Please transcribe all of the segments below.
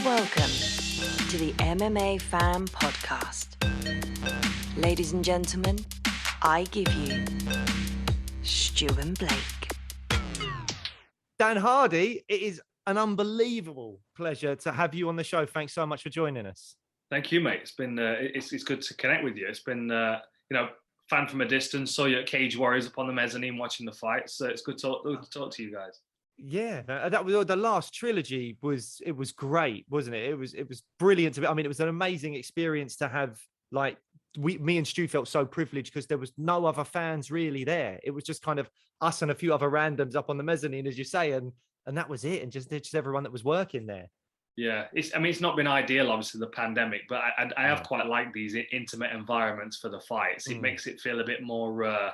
Welcome to the MMA Fan Podcast. Ladies and gentlemen, I give you Stu and Blake. Dan Hardy, it is an unbelievable pleasure to have you on the show. Thanks so much for joining us. Thank you, mate. It's been it's good to connect with you. It's been fan from a distance. Saw you at Cage Warriors up on the mezzanine watching the fights. So it's good to talk to you guys. Yeah, that was the last trilogy. It was great, wasn't it? It was brilliant to be. I mean, it was an amazing experience to have. Like me and Stu felt so privileged because there was no other fans really there. It was just kind of us and a few other randoms up on the mezzanine, as you say, and that was it. And just everyone that was working there. Yeah, it's not been ideal, obviously, the pandemic, but I have quite liked these intimate environments for the fights. It makes it feel a bit more.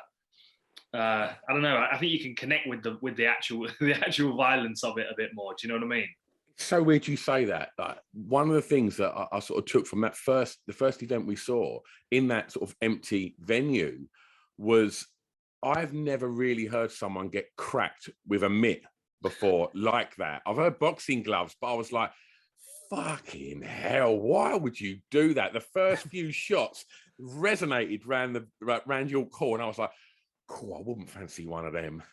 I don't know. I think you can connect with the actual violence of it a bit more. Do you know what I mean? So weird you say that. Like, one of the things that I sort of took from the first event we saw in that sort of empty venue was I've never really heard someone get cracked with a mitt before like that. I've heard boxing gloves, but I was like, fucking hell, why would you do that? The first few shots resonated round your core, and I was like, cool, I wouldn't fancy one of them.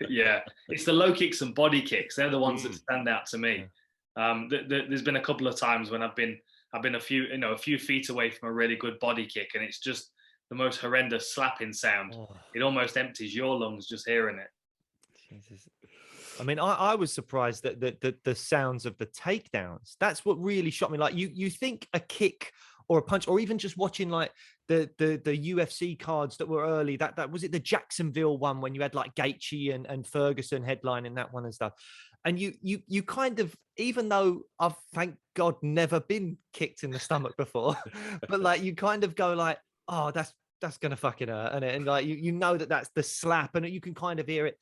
Yeah, it's the low kicks and body kicks. They're the ones that stand out to me. There's been a couple of times when I've been a few feet away from a really good body kick, and it's just the most horrendous slapping sound. It almost empties your lungs just hearing it. Jesus. I mean, I was surprised that the sounds of the takedowns. That's what really shocked me. Like you think a kick or a punch, or even just watching like the UFC cards that were early. That was it, the Jacksonville one when you had like Gaethje and Ferguson headlining that one and stuff. And you kind of, even though I've, thank God, never been kicked in the stomach before, but like you kind of go like, oh, that's gonna fucking hurt, and like you know that's the slap, and you can kind of hear it.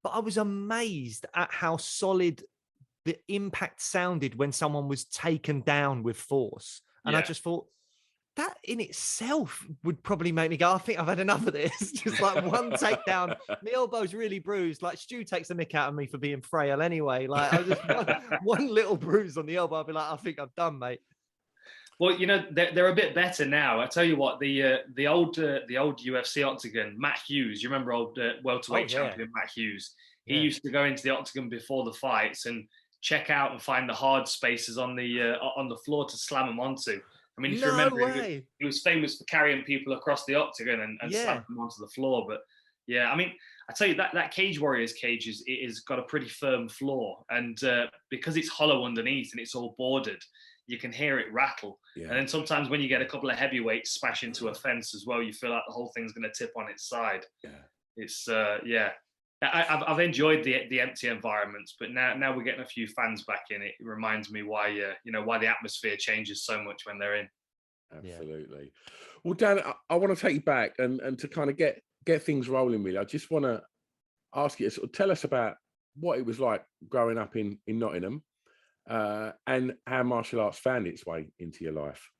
But I was amazed at how solid the impact sounded when someone was taken down with force. And I just thought that in itself would probably make me go, I think I've had enough of this. Just like one takedown, my elbow's really bruised. Like Stu takes a mick out of me for being frail anyway. Like I just one little bruise on the elbow, I'll be like, I think I'm done, mate. Well, you know, they're a bit better now. I tell you what, the old UFC octagon, Matt Hughes, you remember old welterweight champion Matt Hughes? He used to go into the octagon before the fights and check out and find the hard spaces on the floor to slam them onto. I mean, if you remember, he was famous for carrying people across the octagon and slamming them onto the floor. But yeah, I mean, I tell you that Cage Warriors cage is got a pretty firm floor, and because it's hollow underneath and it's all bordered, you can hear it rattle. Yeah. And then sometimes when you get a couple of heavyweights smash into a fence as well, you feel like the whole thing's going to tip on its side. Yeah. It's I've enjoyed the empty environments, but now we're getting a few fans back in. It reminds me why the atmosphere changes so much when they're in. Absolutely. Yeah. Well, Dan, I want to take you back and to kind of get things rolling. Really, I just want to ask you to sort of tell us about what it was like growing up in Nottingham. And how martial arts found its way into your life.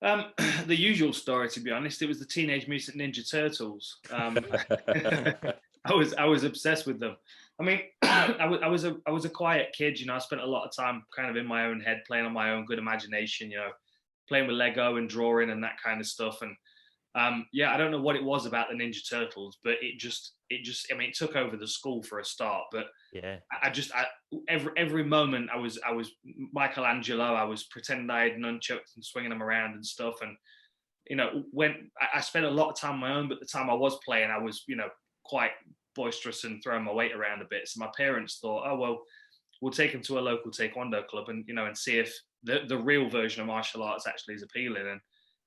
The usual story, to be honest. It was the Teenage Mutant Ninja Turtles. I was obsessed with them. I mean, I was a quiet kid. You know, I spent a lot of time kind of in my own head, playing on my own good imagination. You know, playing with Lego and drawing and that kind of stuff. And I don't know what it was about the Ninja Turtles, but it just I mean, it took over the school for a start. But every moment I was Michelangelo. I was pretending I had nunchucks and swinging them around and stuff. And you know, when I spent a lot of time on my own, but the time I was playing, I was quite boisterous and throwing my weight around a bit. So my parents thought, oh well, we'll take him to a local taekwondo club and see if the real version of martial arts actually is appealing. And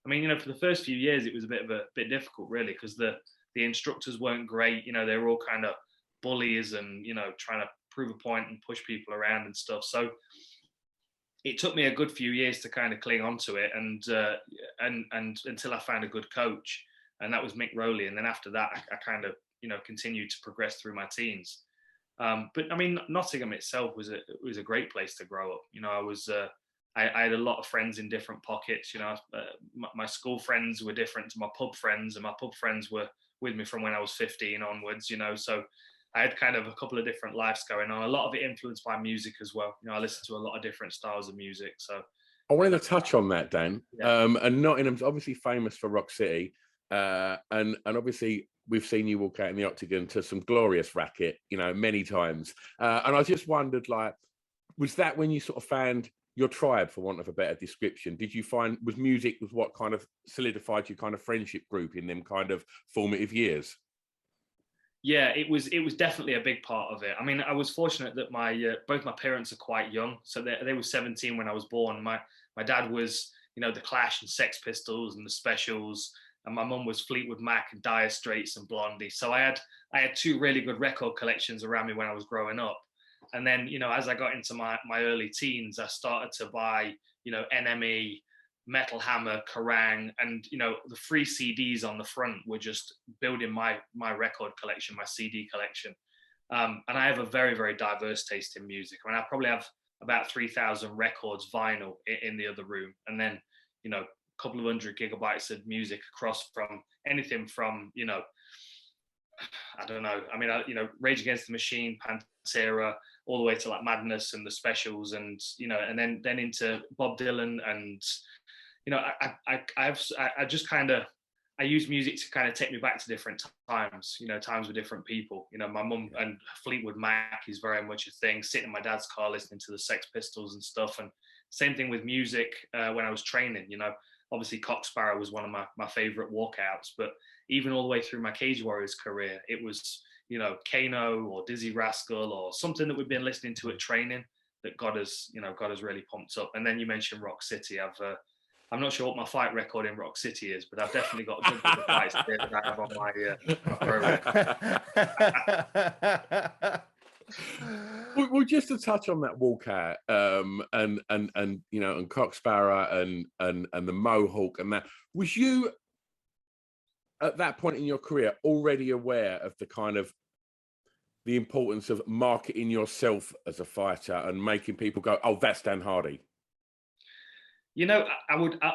I mean, for the first few years, it was a bit difficult, really, because the instructors weren't great. You know, they were all kind of bullies and, trying to prove a point and push people around and stuff. So it took me a good few years to kind of cling on to it and until I found a good coach, and that was Mick Rowley. And then after that, I kind of, continued to progress through my teens. But I mean, Nottingham itself was a great place to grow up. I had a lot of friends in different pockets. My school friends were different to my pub friends, and my pub friends were with me from when I was 15 onwards. So I had kind of a couple of different lives going on. A lot of it influenced by music as well. You know, I listen to a lot of different styles of music. So I wanted to touch on that, Dan. Yeah. And Nottingham's obviously famous for Rock City, and obviously we've seen you walk out in the Octagon to some glorious racket, you know, many times. And I just wondered, like, was that when you sort of found your tribe, for want of a better description? Did you find was music was what kind of solidified your kind of friendship group in them kind of formative years? Yeah, it was definitely a big part of it. I mean, I was fortunate that my both my parents are quite young, so they were 17 when I was born. My dad was, you know, the Clash and Sex Pistols and the Specials, and my mum was Fleetwood Mac and Dire Straits and Blondie. So I had two really good record collections around me when I was growing up. And then, you know, as I got into my early teens, I started to buy, you know, NME, Metal Hammer, Kerrang, and, you know, the free CDs on the front were just building my record collection, my CD collection. And I have a very, very diverse taste in music. I mean, I probably have about 3,000 records vinyl in the other room. And then, you know, a couple of 100 gigabytes of music across from anything from, you know, I don't know. I mean, you know, Rage Against the Machine, Pantera, all the way to like Madness and the Specials, and you know, and then into Bob Dylan, and you know, I just kind of I use music to kind of take me back to different times. You know, times with different people. You know, my mum and Fleetwood Mac is very much a thing. Sitting in my dad's car listening to the Sex Pistols and stuff, and same thing with music when I was training. You know, obviously Cock Sparrow was one of my favorite walkouts, but even all the way through my Cage Warriors career, it was, you know, Kano or Dizzy Rascal or something that we've been listening to at training that got us really pumped up. And then you mentioned Rock City. I'm not sure what my fight record in Rock City is, but I've definitely got a good bit of fights there that I have on my pro record. Well, just to touch on that walkout, and you know, and Cock Sparrow and the Mohawk, and that, was you at that point in your career already aware of the kind of the importance of marketing yourself as a fighter and making people go, "Oh, that's Dan Hardy"? You know,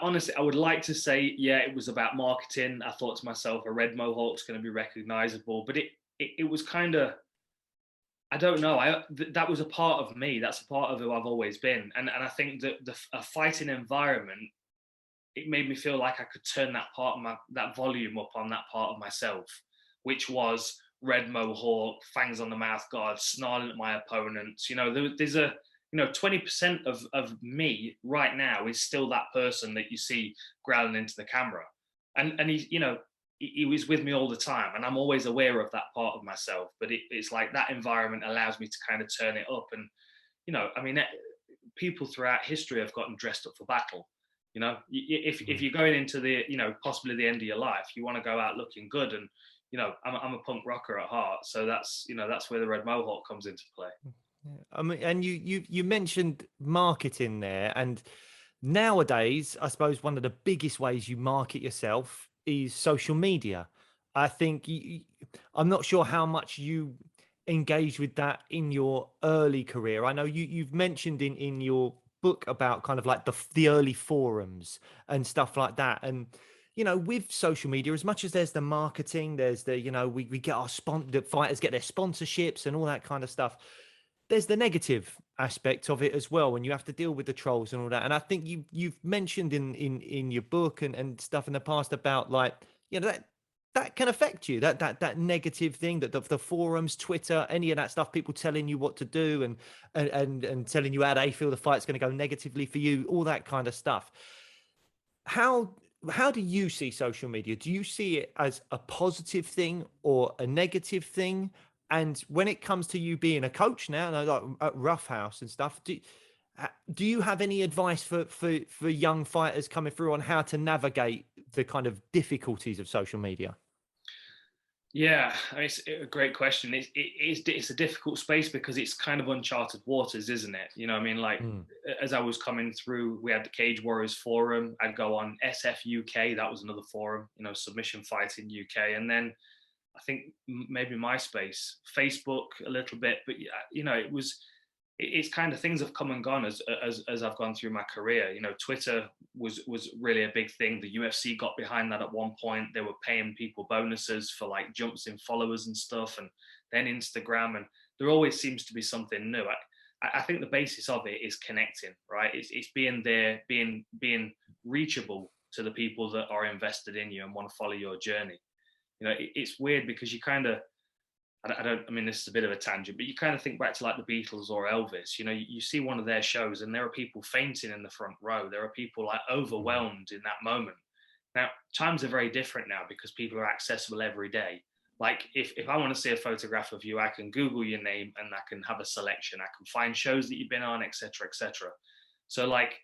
honestly, I would like to say, yeah, it was about marketing. I thought to myself, a red Mohawk's going to be recognizable, but it was kind of, I don't know. That was a part of me. That's a part of who I've always been, and I think that a fighting environment, it made me feel like I could turn that volume up on that part of myself, which was red Mohawk, fangs on the mouth guard, snarling at my opponents. You know, there's a, you know, 20% of me right now is still that person that you see growling into the camera, and he, you know, he was with me all the time, and I'm always aware of that part of myself. But it's like that environment allows me to kind of turn it up, and you know, I mean, people throughout history have gotten dressed up for battle. You know, if you're going into the, you know, possibly the end of your life, you want to go out looking good. And you know, I'm a punk rocker at heart, so that's, you know, that's where the red Mohawk comes into play. I mean, and you mentioned marketing there, and nowadays, I suppose one of the biggest ways you market yourself is social media. I think I'm not sure how much you engaged with that in your early career. I know you've mentioned in your book about kind of like the early forums and stuff like that. And you know, with social media, as much as there's the marketing, there's the, you know, we get our the fighters get their sponsorships and all that kind of stuff. There's the negative aspect of it as well, when you have to deal with the trolls and all that. And I think you've mentioned in your book and stuff in the past about, like, you know, that can affect you, that negative thing, that the forums, Twitter, any of that stuff, people telling you what to do and telling you how they feel the fight's going to go negatively for you, all that kind of stuff. How do you see social media? Do you see it as a positive thing or a negative thing? And when it comes to you being a coach now, like at Rough House and stuff, do you have any advice for young fighters coming through on how to navigate the kind of difficulties of social media? Yeah, I mean, it's a great question. It's a difficult space because it's kind of uncharted waters, isn't it? You know, I mean, like, as I was coming through, we had the Cage Warriors forum. I'd go on SF UK, that was another forum, you know, Submission Fighting UK, and then I think maybe MySpace, Facebook a little bit, but you know, it was it's kind of, things have come and gone as I've gone through my career. You know, Twitter was really a big thing. The UFC got behind that at one point. They were paying people bonuses for like jumps in followers and stuff, and then Instagram, and there always seems to be something new. I think the basis of it is connecting, right? It's being there, being reachable to the people that are invested in you and want to follow your journey. You know, it's weird because you kind of, I mean, this is a bit of a tangent, but you kind of think back to like the Beatles or Elvis. You know, you see one of their shows and there are people fainting in the front row. There are people like overwhelmed in that moment. Now, times are very different now because people are accessible every day. Like if I want to see a photograph of you, I can Google your name and I can have a selection. I can find shows that you've been on, etc., etc. So like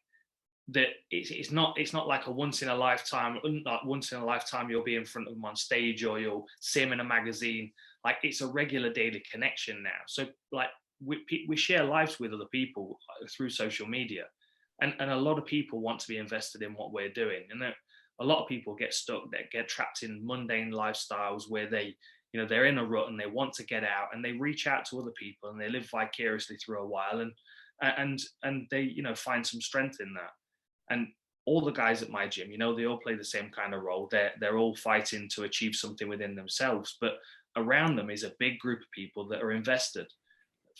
that, it's not like a once in a lifetime. Like once in a lifetime, you'll be in front of them on stage or you'll see them in a magazine. Like it's a regular daily connection now. So like we share lives with other people through social media, and a lot of people want to be invested in what we're doing, and a lot of people get stuck, that get trapped in mundane lifestyles where they, you know, they're in a rut and they want to get out, and they reach out to other people and they live vicariously through a while, and they, you know, find some strength in that. And all the guys at my gym, you know, they all play the same kind of role. They're all fighting to achieve something within themselves, but around them is a big group of people that are invested,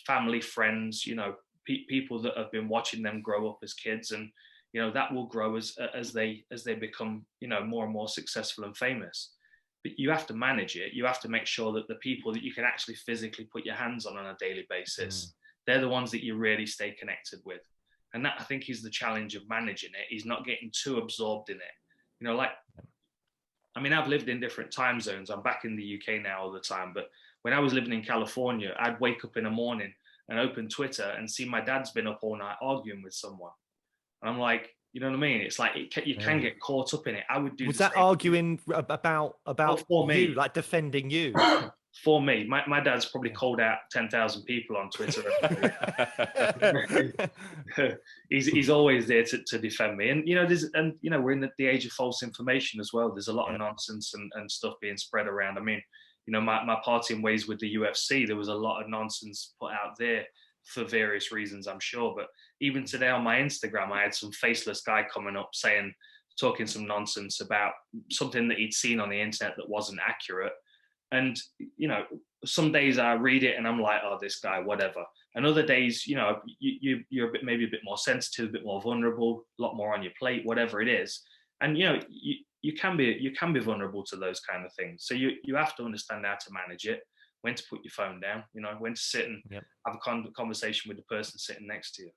family, friends, you know, people that have been watching them grow up as kids, and you know that will grow as they become, you know, more and more successful and famous. But you have to manage it. You have to make sure that the people that you can actually physically put your hands on a daily basis, they're the ones that you really stay connected with. And that, I think, is the challenge of managing it, is not getting too absorbed in it. You know, like, I mean, I've lived in different time zones. I'm back in the UK now all the time, but when I was living in California, I'd wake up in the morning and open Twitter and see my dad's been up all night arguing with someone. And I'm like, you know what I mean? It's like you can get caught up in it. I would do. Was that arguing about for me, you, like defending you? For me, my dad's probably called out 10,000 people on Twitter. he's always there to defend me. And you know, we're in the age of false information as well. There's a lot of nonsense and stuff being spread around. I mean, you know, my parting ways with the UFC, there was a lot of nonsense put out there for various reasons, I'm sure. But even today on my Instagram, I had some faceless guy coming up talking some nonsense about something that he'd seen on the internet that wasn't accurate. And, you know, some days I read it and I'm like, oh, this guy, whatever. And other days, you know, you're maybe a bit more sensitive, a bit more vulnerable, a lot more on your plate, whatever it is. And, you know, you can be vulnerable to those kind of things. So you have to understand how to manage it, when to put your phone down, you know, when to sit and have a conversation with the person sitting next to you.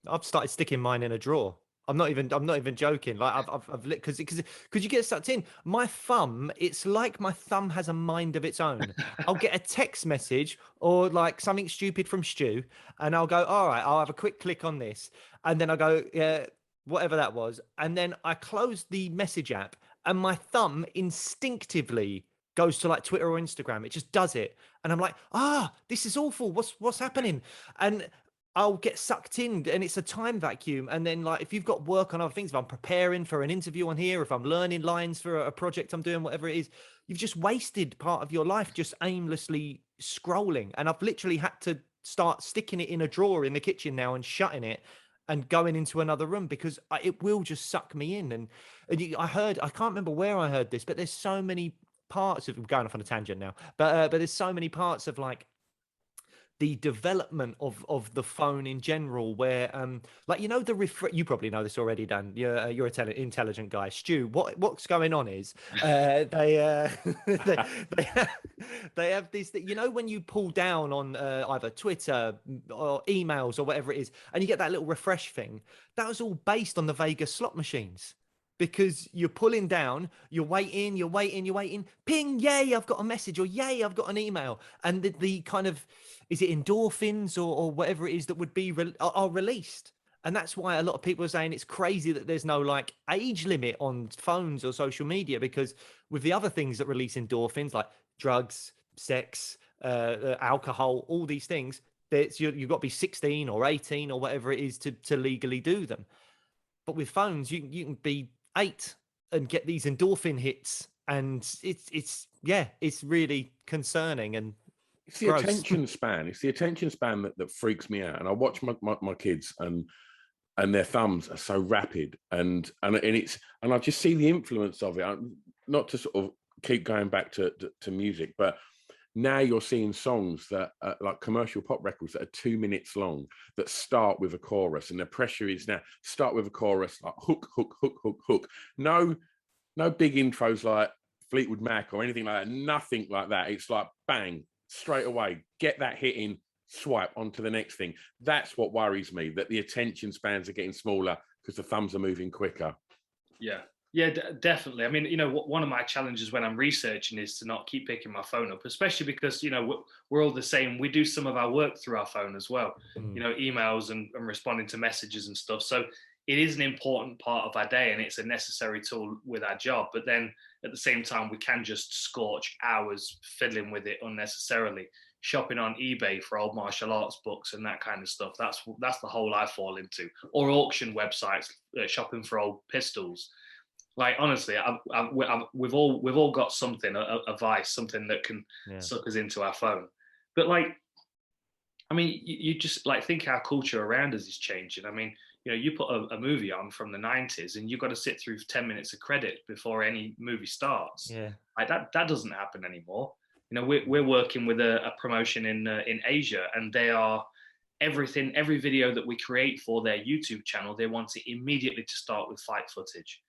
I've started sticking mine in a drawer. I'm not even joking. Like I've lit because you get sucked in. My thumb, it's like my thumb has a mind of its own. I'll get a text message or like something stupid from Stu, and I'll go, all right, I'll have a quick click on this, and then I go, yeah, whatever that was, and then I close the message app, and my thumb instinctively goes to like Twitter or Instagram. It just does it, and I'm like, this is awful. What's happening? And I'll get sucked in, and it's a time vacuum. And then like, if you've got work on other things, if I'm preparing for an interview on here, if I'm learning lines for a project I'm doing, whatever it is, you've just wasted part of your life just aimlessly scrolling. And I've literally had to start sticking it in a drawer in the kitchen now and shutting it and going into another room because it will just suck me in. And I can't remember where I heard this, but there's so many parts of, I'm going off on a tangent now, but there's so many parts of like the development of the phone in general, where like, you know, you probably know this already, Dan. You're an intelligent guy. Stu, what's going on is they have this, you know, when you pull down on either Twitter or emails or whatever it is, and you get that little refresh thing, that was all based on the Vegas slot machines. Because you're pulling down, you're waiting, ping, yay, I've got a message, or yay, I've got an email. And the kind of, is it endorphins or whatever it is that would be are released. And that's why a lot of people are saying it's crazy that there's no like age limit on phones or social media, because with the other things that release endorphins, like drugs, sex, alcohol, all these things, you've got to be 16 or 18 or whatever it is to legally do them. But with phones, you can be 8 and get these endorphin hits, and it's really concerning. And It's the Gross. attention span. It's the attention span that freaks me out. And I watch my kids, and their thumbs are so rapid, and I just see the influence of it. Not to sort of keep going back to music, but now you're seeing songs that are like commercial pop records that are 2 minutes long, that start with a chorus, and the pressure is now start with a chorus, like hook, hook, hook, hook, hook. No big intros like Fleetwood Mac or anything like that. Nothing like that. It's like bang, straight away, get that hit in, swipe onto the next thing. That's what worries me, that the attention spans are getting smaller because the thumbs are moving quicker. Yeah, definitely. I mean, one of my challenges when I'm researching is to not keep picking my phone up, especially because, we're all the same. We do some of our work through our phone as well, emails and responding to messages and stuff. So it is an important part of our day, and it's a necessary tool with our job. But then at the same time, we can just scorch hours fiddling with it unnecessarily, shopping on eBay for old martial arts books and that kind of stuff. That's the hole I fall into, or auction websites, shopping for old pistols. Like, honestly, we've all got something, a vice, something that can suck us into our phone. But like, I mean, you just like think our culture around us is changing. I mean, you put a movie on from the 90s and you've got to sit through 10 minutes of credit before any movie starts. Yeah. Like that doesn't happen anymore. We're working with a promotion in Asia, and they are every video that we create for their YouTube channel, they want it immediately to start with fight footage.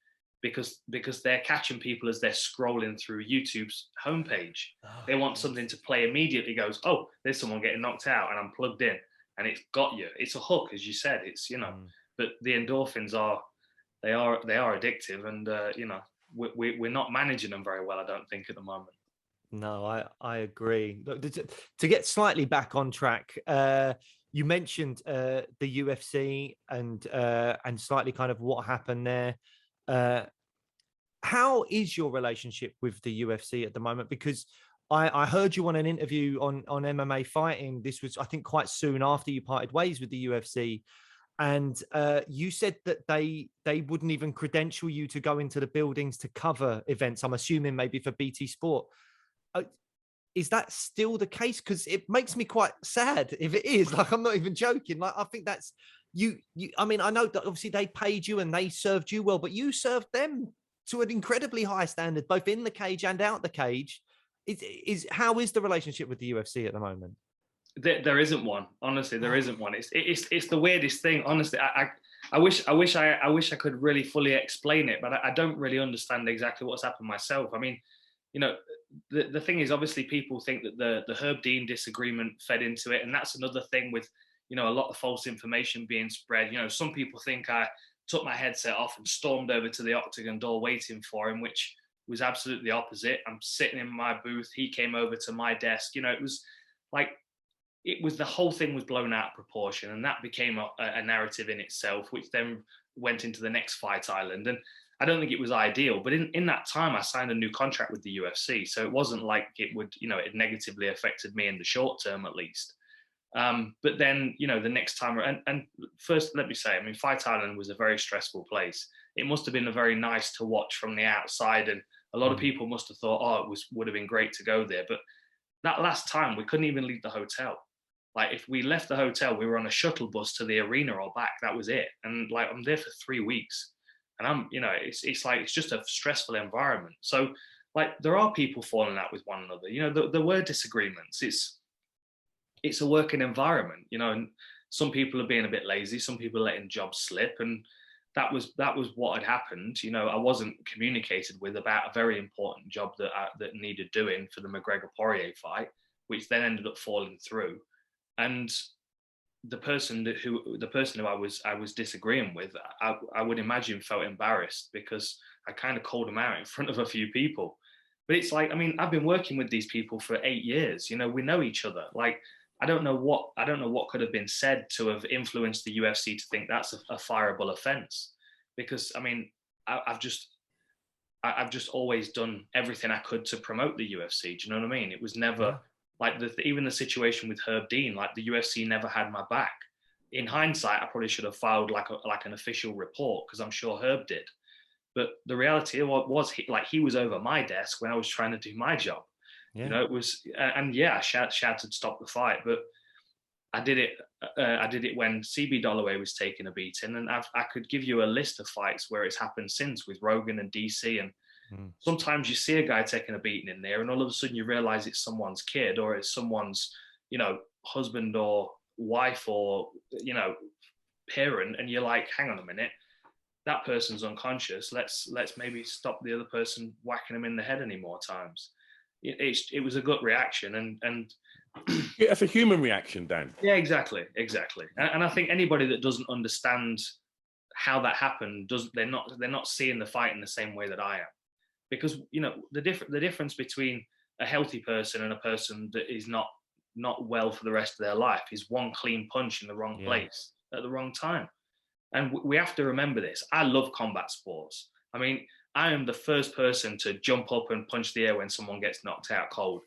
Because they're catching people as they're scrolling through YouTube's homepage. They want something to play immediately. Goes, oh, there's someone getting knocked out, and I'm plugged in, and it's got you. It's a hook, as you said. It's but the endorphins are addictive, and we're not managing them very well, I don't think, at the moment. No, I agree. Look, to get slightly back on track, you mentioned the UFC and slightly kind of what happened there. How is your relationship with the UFC at the moment? Because I heard you on an interview on MMA Fighting. This was, I think, quite soon after you parted ways with the UFC. And you said that they wouldn't even credential you to go into the buildings to cover events. I'm assuming maybe for BT Sport. Is that still the case? Because it makes me quite sad if it is. Like, I'm not even joking. Like, I think that's you. I mean, I know that obviously they paid you and they served you well, but you served them to an incredibly high standard, both in the cage and out the cage. How is the relationship with the UFC at the moment? There isn't one. Honestly, there isn't one. It's the weirdest thing. Honestly, I wish I could really fully explain it, but I don't really understand exactly what's happened myself. I mean, the thing is, obviously, people think that the Herb Dean disagreement fed into it, and that's another thing with a lot of false information being spread. Some people think I took my headset off and stormed over to the octagon door waiting for him, which was absolutely opposite. I'm sitting in my booth. He came over to my desk. It was like, the whole thing was blown out of proportion, and that became a narrative in itself, which then went into the next fight island. And I don't think it was ideal, but in that time, I signed a new contract with the UFC. So it wasn't like it would, it negatively affected me in the short term, at least. But then, the next time, and first, let me say, I mean, Fight Island was a very stressful place. It must have been very nice to watch from the outside, and a lot of people must have thought, oh, would have been great to go there. But that last time, we couldn't even leave the hotel. Like, if we left the hotel, we were on a shuttle bus to the arena or back. That was it. And like, I'm there for 3 weeks, and I'm, it's like, it's just a stressful environment. So like, there are people falling out with one another. There were disagreements. It's a working environment, and some people are being a bit lazy. Some people are letting jobs slip. And that was what had happened. I wasn't communicated with about a very important job that needed doing for the McGregor-Poirier fight, which then ended up falling through. And the person who I was disagreeing with, I would imagine felt embarrassed because I kind of called him out in front of a few people. But it's like, I mean, I've been working with these people for 8 years. We know each other. Like, I don't know what could have been said to have influenced the UFC to think that's a fireable offense. Because I mean, I've just always done everything I could to promote the UFC. Do you know what I mean? It was never like even the situation with Herb Dean. Like, the UFC never had my back. In hindsight, I probably should have filed like an official report, because I'm sure Herb did. But the reality was he was over my desk when I was trying to do my job. You know, it was, and yeah, I shouted stop the fight, but I did it when CB Dollaway was taking a beating, and I could give you a list of fights where it's happened since with Rogan and DC. And sometimes you see a guy taking a beating in there, and all of a sudden you realize it's someone's kid, or it's someone's, you know, husband or wife, or, you know, parent, and you're like, hang on a minute, that person's unconscious. Let's maybe stop the other person whacking him in the head any more times. It was a gut reaction, and yeah, it's a human reaction, Dan. yeah, exactly. And I think anybody that doesn't understand how that happened they're not seeing the fight in the same way that I am, because, you know, the difference between a healthy person and a person that is not well for the rest of their life is one clean punch in the wrong place at the wrong time. And we have to remember this. I love combat sports. I mean, I am the first person to jump up and punch the air when someone gets knocked out cold.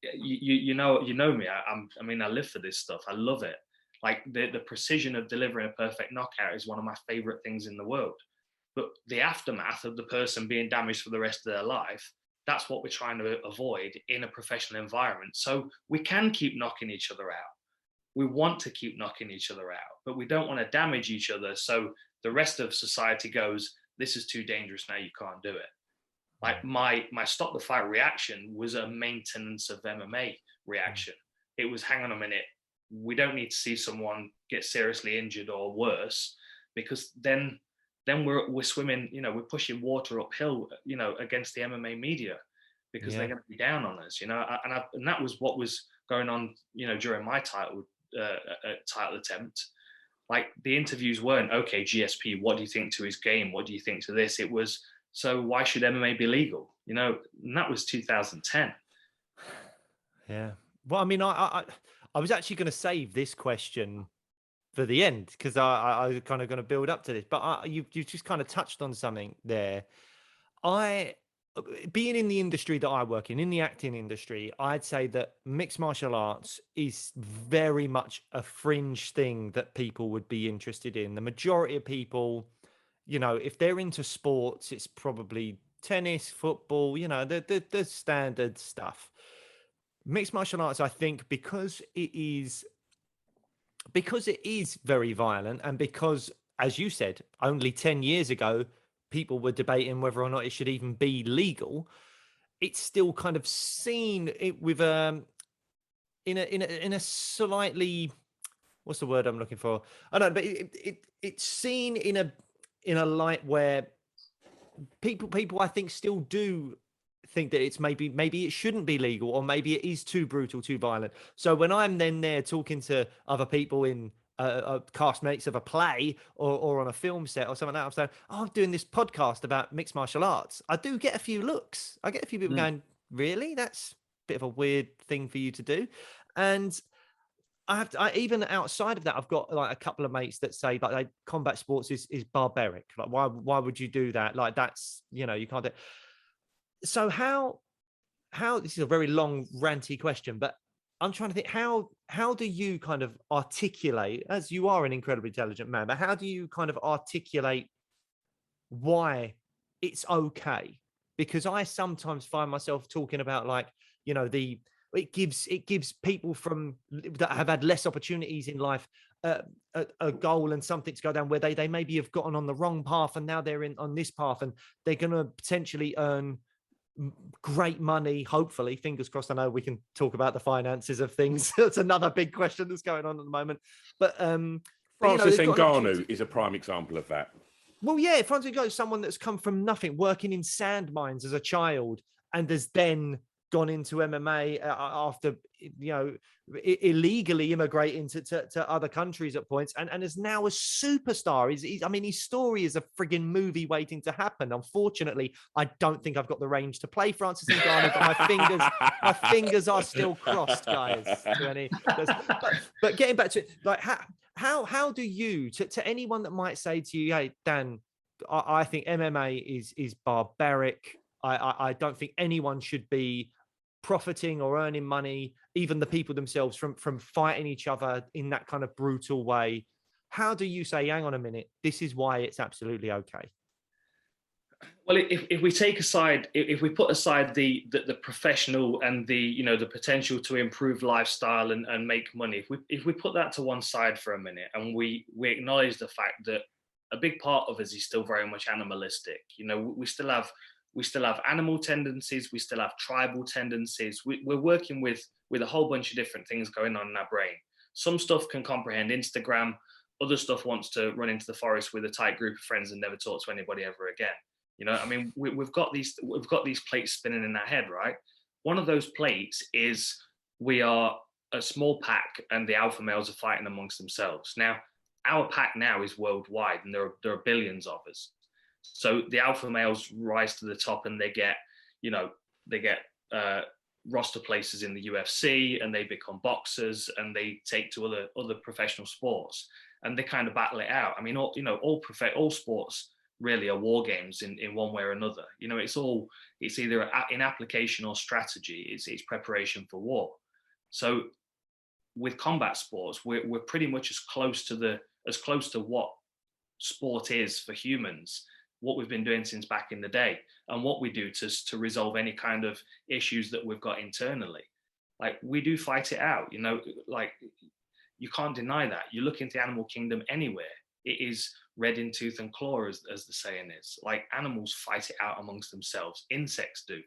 You know me. I mean, I live for this stuff. I love it. Like the precision of delivering a perfect knockout is one of my favorite things in the world. But the aftermath of the person being damaged for the rest of their life, that's what we're trying to avoid in a professional environment. So we can keep knocking each other out. We want to keep knocking each other out, but we don't want to damage each other. So the rest of society goes, this is too dangerous now, you can't do it. Like my stop the fight reaction was a maintenance of MMA reaction. It was, hang on a minute, we don't need to see someone get seriously injured or worse, because then we're swimming, you know, we're pushing water uphill, you know, against the MMA media, because they're going to be down on us, you know. And that was what was going on, you know, during my title attempt. Like the interviews weren't, okay, GSP, what do you think to his game? What do you think to this? It was, so why should MMA be legal? You know, and that was 2010. Yeah. Well, I mean, I was actually going to save this question for the end, because I was kind of going to build up to this, but you've just kind of touched on something there. Being in the industry that I work in the acting industry, I'd say that mixed martial arts is very much a fringe thing that people would be interested in. The majority of people, you know, if they're into sports, it's probably tennis, football, you know, the standard stuff. Mixed martial arts, I think, because it is very violent, and because, as you said, only 10 years ago, people were debating whether or not it should even be legal. It's still kind of seen it with in a slightly, what's the word I'm looking for? I don't know, but it's seen in a light where people I think still do think that it's maybe it shouldn't be legal, or maybe it is too brutal, too violent. So when I'm then there talking to other people in castmates of a play or on a film set or something like that, I'm saying, oh, I'm doing this podcast about mixed martial arts, I do get a few looks. I get a few people going, really? That's a bit of a weird thing for you to do. And I even outside of that, I've got like a couple of mates that say like combat sports is barbaric. Like, why would you do that? Like, that's, you know, you can't do it. So how this is a very long ranty question, but I'm trying to think, how do you kind of articulate, as you are an incredibly intelligent man, but how do you kind of articulate why it's okay? Because I sometimes find myself talking about, like, you know, it gives people that have had less opportunities in life a goal and something to go down, where they maybe have gotten on the wrong path and now they're on this path, and they're going to potentially earn great money, hopefully, fingers crossed. I know we can talk about the finances of things. That's another big question that's going on at the moment. But Francis Ngannou is a prime example of that. Well, yeah, Francis Ngannou is someone that's come from nothing, working in sand mines as a child, and has then gone into MMA after, you know, illegally immigrating to other countries at points, and is now a superstar. I mean, his story is a frigging movie waiting to happen. Unfortunately, I don't think I've got the range to play Francis Ngannou, but my fingers are still crossed, guys. But getting back to it, like, how do you, to anyone that might say to you, hey, Dan, I think MMA is barbaric. I don't think anyone should be profiting or earning money, even the people themselves, from fighting each other in that kind of brutal way. How do you say, hang on a minute, this is why it's absolutely okay? Well, if we take aside, if we put aside the professional and the, you know, the potential to improve lifestyle and make money, if we put that to one side for a minute, and we acknowledge the fact that a big part of us is still very much animalistic. You know, we still have animal tendencies, we still have tribal tendencies. We're working with a whole bunch of different things going on in our brain. Some stuff can comprehend Instagram, other stuff wants to run into the forest with a tight group of friends and never talk to anybody ever again. You know, I mean, we've got these plates spinning in our head, right? One of those plates is we are a small pack and the alpha males are fighting amongst themselves. Now, our pack now is worldwide, and there are billions of us. So the alpha males rise to the top, and they get, you know, roster places in the UFC, and they become boxers, and they take to other professional sports, and they kind of battle it out. I mean, all sports really are war games in one way or another. You know, it's either in application or strategy. It's preparation for war. So with combat sports, we're pretty much as close to what sport is for humans, what we've been doing since back in the day, and what we do to resolve any kind of issues that we've got internally. Like, we do fight it out, you know, like, you can't deny that. You look into the animal kingdom anywhere, it is red in tooth and claw, as the saying is. Like, animals fight it out amongst themselves. Insects do.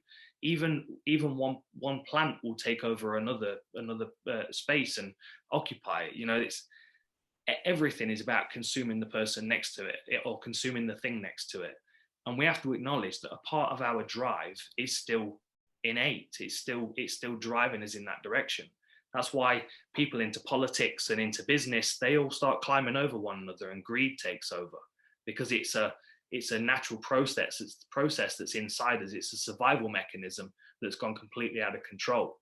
Even one plant will take over another space and occupy it. You know, everything is about consuming the person next to it, or consuming the thing next to it. And we have to acknowledge that a part of our drive is still innate. It's still driving us in that direction. That's why people into politics and into business, they all start climbing over one another, and greed takes over, because it's a natural process. It's the process that's inside us. It's a survival mechanism that's gone completely out of control.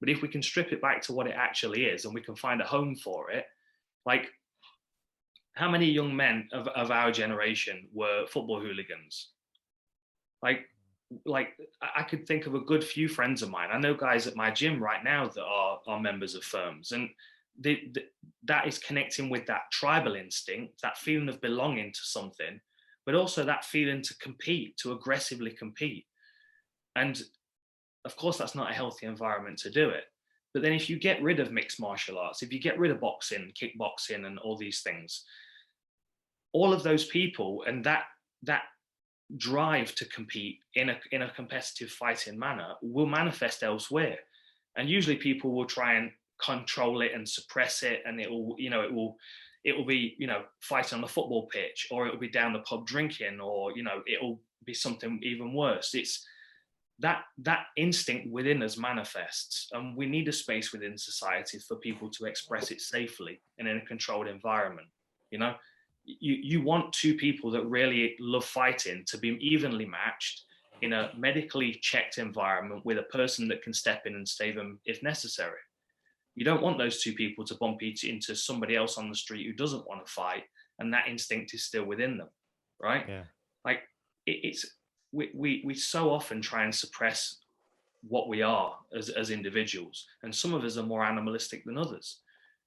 But if we can strip it back to what it actually is, and we can find a home for it, like, how many young men of our generation were football hooligans? Like I could think of a good few friends of mine. I know guys at my gym right now that are members of firms, and that is connecting with that tribal instinct, that feeling of belonging to something, but also that feeling to compete, to aggressively compete. And of course, that's not a healthy environment to do it. But then if you get rid of mixed martial arts, if you get rid of boxing, kickboxing, and all these things, all of those people and that drive to compete in a competitive fighting manner will manifest elsewhere. And usually people will try and control it and suppress it, and it will be, you know, fighting on the football pitch, or it will be down the pub drinking, or, you know, it will be something even worse. It's that instinct within us manifests, and we need a space within society for people to express it safely and in a controlled environment. You know, you want two people that really love fighting to be evenly matched in a medically checked environment, with a person that can step in and save them if necessary. You don't want those two people to bump into somebody else on the street who doesn't want to fight, and that instinct is still within them, right? Yeah. Like, we so often try and suppress what we are as individuals, and some of us are more animalistic than others.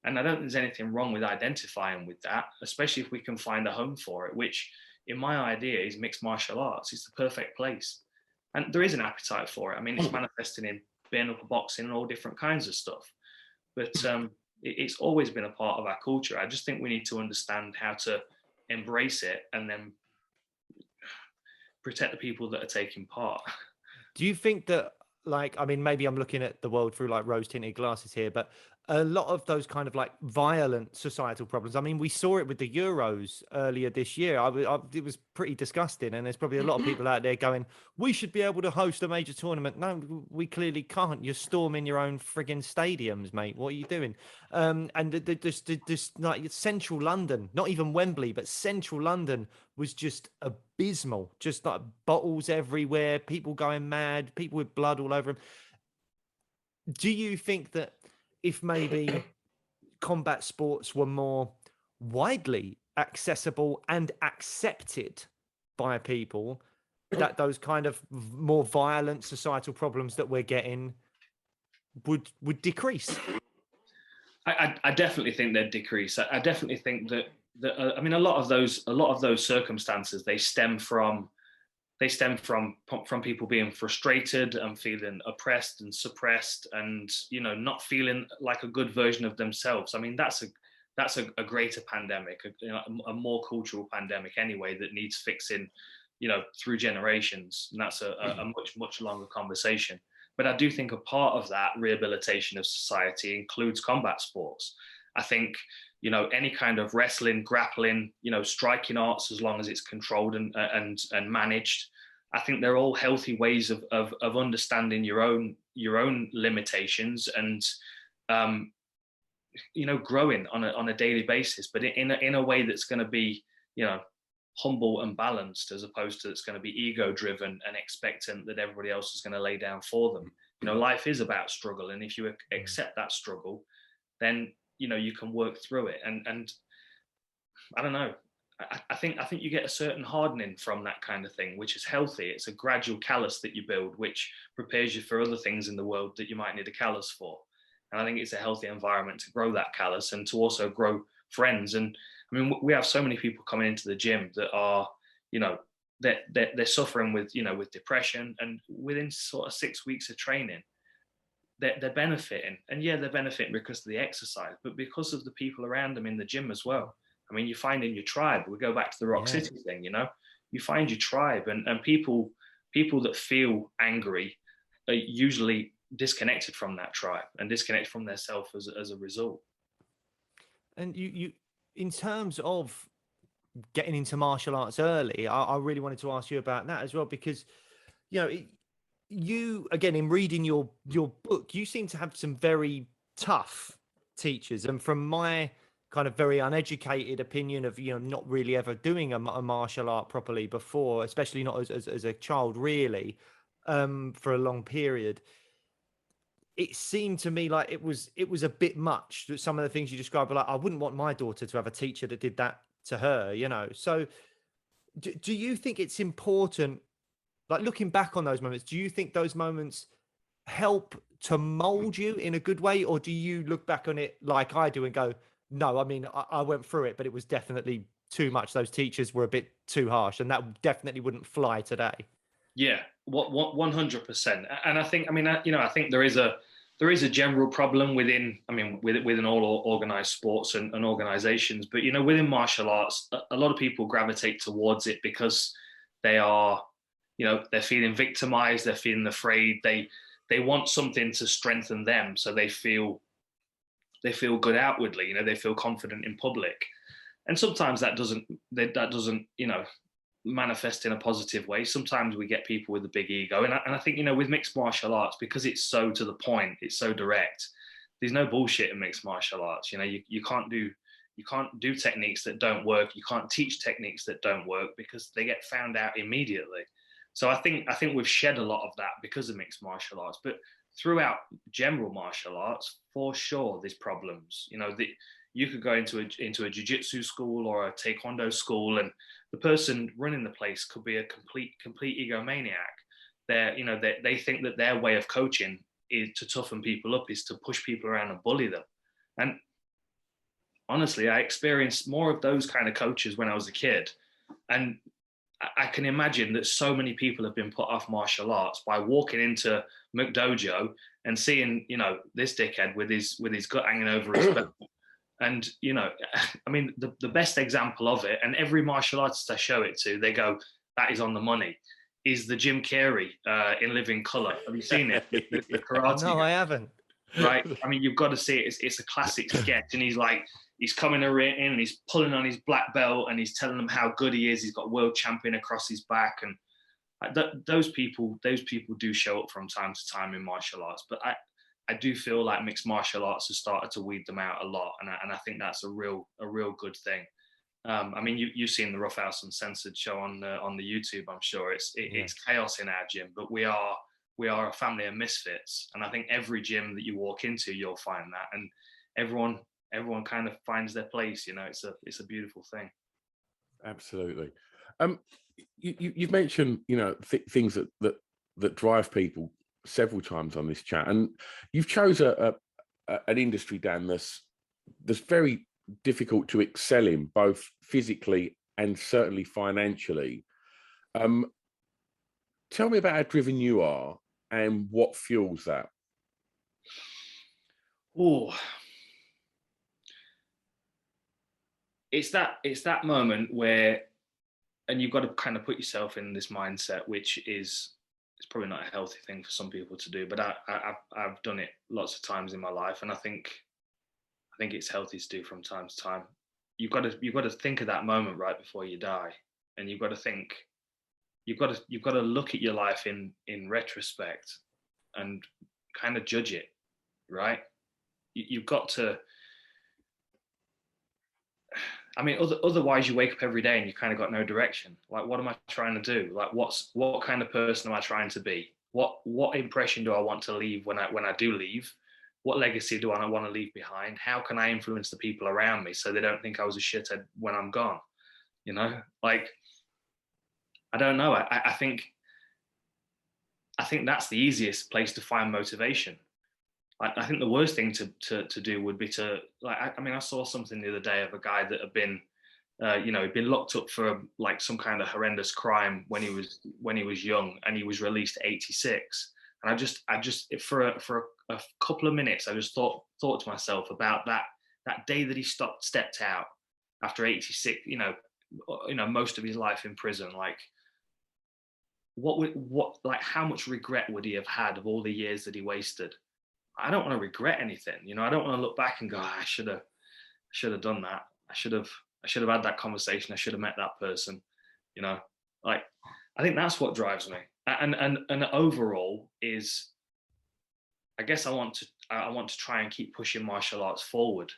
And I don't think there's anything wrong with identifying with that, especially if we can find a home for it, which in my idea is mixed martial arts. It's the perfect place. And there is an appetite for it. I mean, it's manifesting in bare knuckle boxing and all different kinds of stuff. But it's always been a part of our culture. I just think we need to understand how to embrace it, and then protect the people that are taking part. Do you think that, like, I mean, maybe I'm looking at the world through like rose tinted glasses here, but a lot of those kind of like violent societal problems, I mean, we saw it with the Euros earlier this year. It was pretty disgusting. And there's probably a lot of people out there going, we should be able to host a major tournament. No, we clearly can't. You're storming your own frigging stadiums, mate. What are you doing? And this like central London, not even Wembley, but central London was just abysmal. Just like bottles everywhere, people going mad, people with blood all over them. Do you think that if maybe combat sports were more widely accessible and accepted by people, that those kind of more violent societal problems that we're getting would decrease? I definitely think they'd decrease. I definitely think that I mean, a lot of those circumstances, they stem from they stem from people being frustrated and feeling oppressed and suppressed, and not feeling like a good version of themselves. I mean, that's a greater pandemic, a more cultural pandemic anyway, that needs fixing, through generations, and that's a much longer conversation. But I do think a part of that rehabilitation of society includes combat sports. I think any kind of wrestling, grappling, striking arts, as long as it's controlled and managed, I think they're all healthy ways of understanding your own limitations and growing on a daily basis, but in a way that's going to be humble and balanced, as opposed to it's going to be ego driven and expectant that everybody else is going to lay down for them. Life is about struggle, and if you accept that struggle, then you can work through it. And I don't know, I think you get a certain hardening from that kind of thing, which is healthy. It's a gradual callus that you build, which prepares you for other things in the world that you might need a callus for. And I think it's a healthy environment to grow that callus and to also grow friends. And I mean, we have so many people coming into the gym that are, they're suffering with, with depression, and within sort of 6 weeks of training, they're benefiting. And yeah, they're benefiting because of the exercise, but because of the people around them in the gym as well. I mean, you find in your tribe, we go back to the Rock City thing, you find your tribe, and people that feel angry are usually disconnected from that tribe and disconnected from their self as a result. And you in terms of getting into martial arts early, I really wanted to ask you about that as well, because you again, in reading your book, you seem to have some very tough teachers, and from my kind of very uneducated opinion of not really ever doing a martial art properly before, especially not as a child really, for a long period, it seemed to me like it was a bit much. Some of the things you described were like, I wouldn't want my daughter to have a teacher that did that to her, So do you think it's important, like looking back on those moments, do you think those moments help to mold you in a good way? Or do you look back on it like I do and go, no, I mean, I went through it, but it was definitely too much. Those teachers were a bit too harsh, and that definitely wouldn't fly today. Yeah, 100%. And I think, I think there is a general problem within all organized sports and organizations, but within martial arts, a lot of people gravitate towards it because they are, they're feeling victimized, they're feeling afraid, they want something to strengthen them, so they feel good outwardly, they feel confident in public. And sometimes that doesn't manifest in a positive way. Sometimes we get people with a big ego, and I think with mixed martial arts, because it's so to the point, it's so direct, there's no bullshit in mixed martial arts. You can't do techniques that don't work, you can't teach techniques that don't work, because they get found out immediately. So I think we've shed a lot of that because of mixed martial arts. But throughout general martial arts, for sure, there's problems. You could go into a jiu-jitsu school or a taekwondo school, and the person running the place could be a complete egomaniac. They think that their way of coaching is to toughen people up, is to push people around and bully them. And honestly, I experienced more of those kind of coaches when I was a kid. And I can imagine that so many people have been put off martial arts by walking into McDojo and seeing, this dickhead with his gut hanging over his belt. And, the best example of it, and every martial artist I show it to, they go, that is on the money, is the Jim Carrey in Living Colour. Have you seen it? The karate No, guy. I haven't. Right? You've got to see it. It's a classic sketch. And he's coming in and he's pulling on his black belt and he's telling them how good he is. He's got world champion across his back. And those people do show up from time to time in martial arts. But I do feel like mixed martial arts has started to weed them out a lot, and I think that's a real good thing. You've seen the Rough House Uncensored show on the YouTube. I'm sure it's chaos in our gym, but we are a family of misfits, and I think every gym that you walk into, you'll find that, and everyone kind of finds their place. It's a beautiful thing. Absolutely. You've mentioned things that drive people several times on this chat, and you've chose an industry, Dan, that's very difficult to excel in, both physically and certainly financially. Tell me about how driven you are and what fuels that. Oh, it's that moment where, and you've got to kind of put yourself in this mindset, which is, it's probably not a healthy thing for some people to do, but I've done it lots of times in my life, and I think it's healthy to do from time to time. You've got to think of that moment right before you die, and you've got to think, you've got to look at your life in retrospect and kind of judge it, right? You've got to. I mean, otherwise you wake up every day and you kind of got no direction. Like, what am I trying to do? Like, what kind of person am I trying to be? What impression do I want to leave when I do leave? What legacy do I want to leave behind? How can I influence the people around me so they don't think I was a shithead when I'm gone? You know, like, I don't know. I think that's the easiest place to find motivation. I think the worst thing to do would be to, like, I mean, I saw something the other day of a guy that had been, he'd been locked up for like some kind of horrendous crime when he was young, and he was released at 86. And I just for a couple of minutes, I just thought to myself about that day that he stepped out after 86. Most of his life in prison. Like, like, how much regret would he have had of all the years that he wasted? I don't want to regret anything. I don't want to look back and go, I should have done that. I should have had that conversation. I should have met that person. Like, I think that's what drives me. And overall is, I guess I want to try and keep pushing martial arts forward.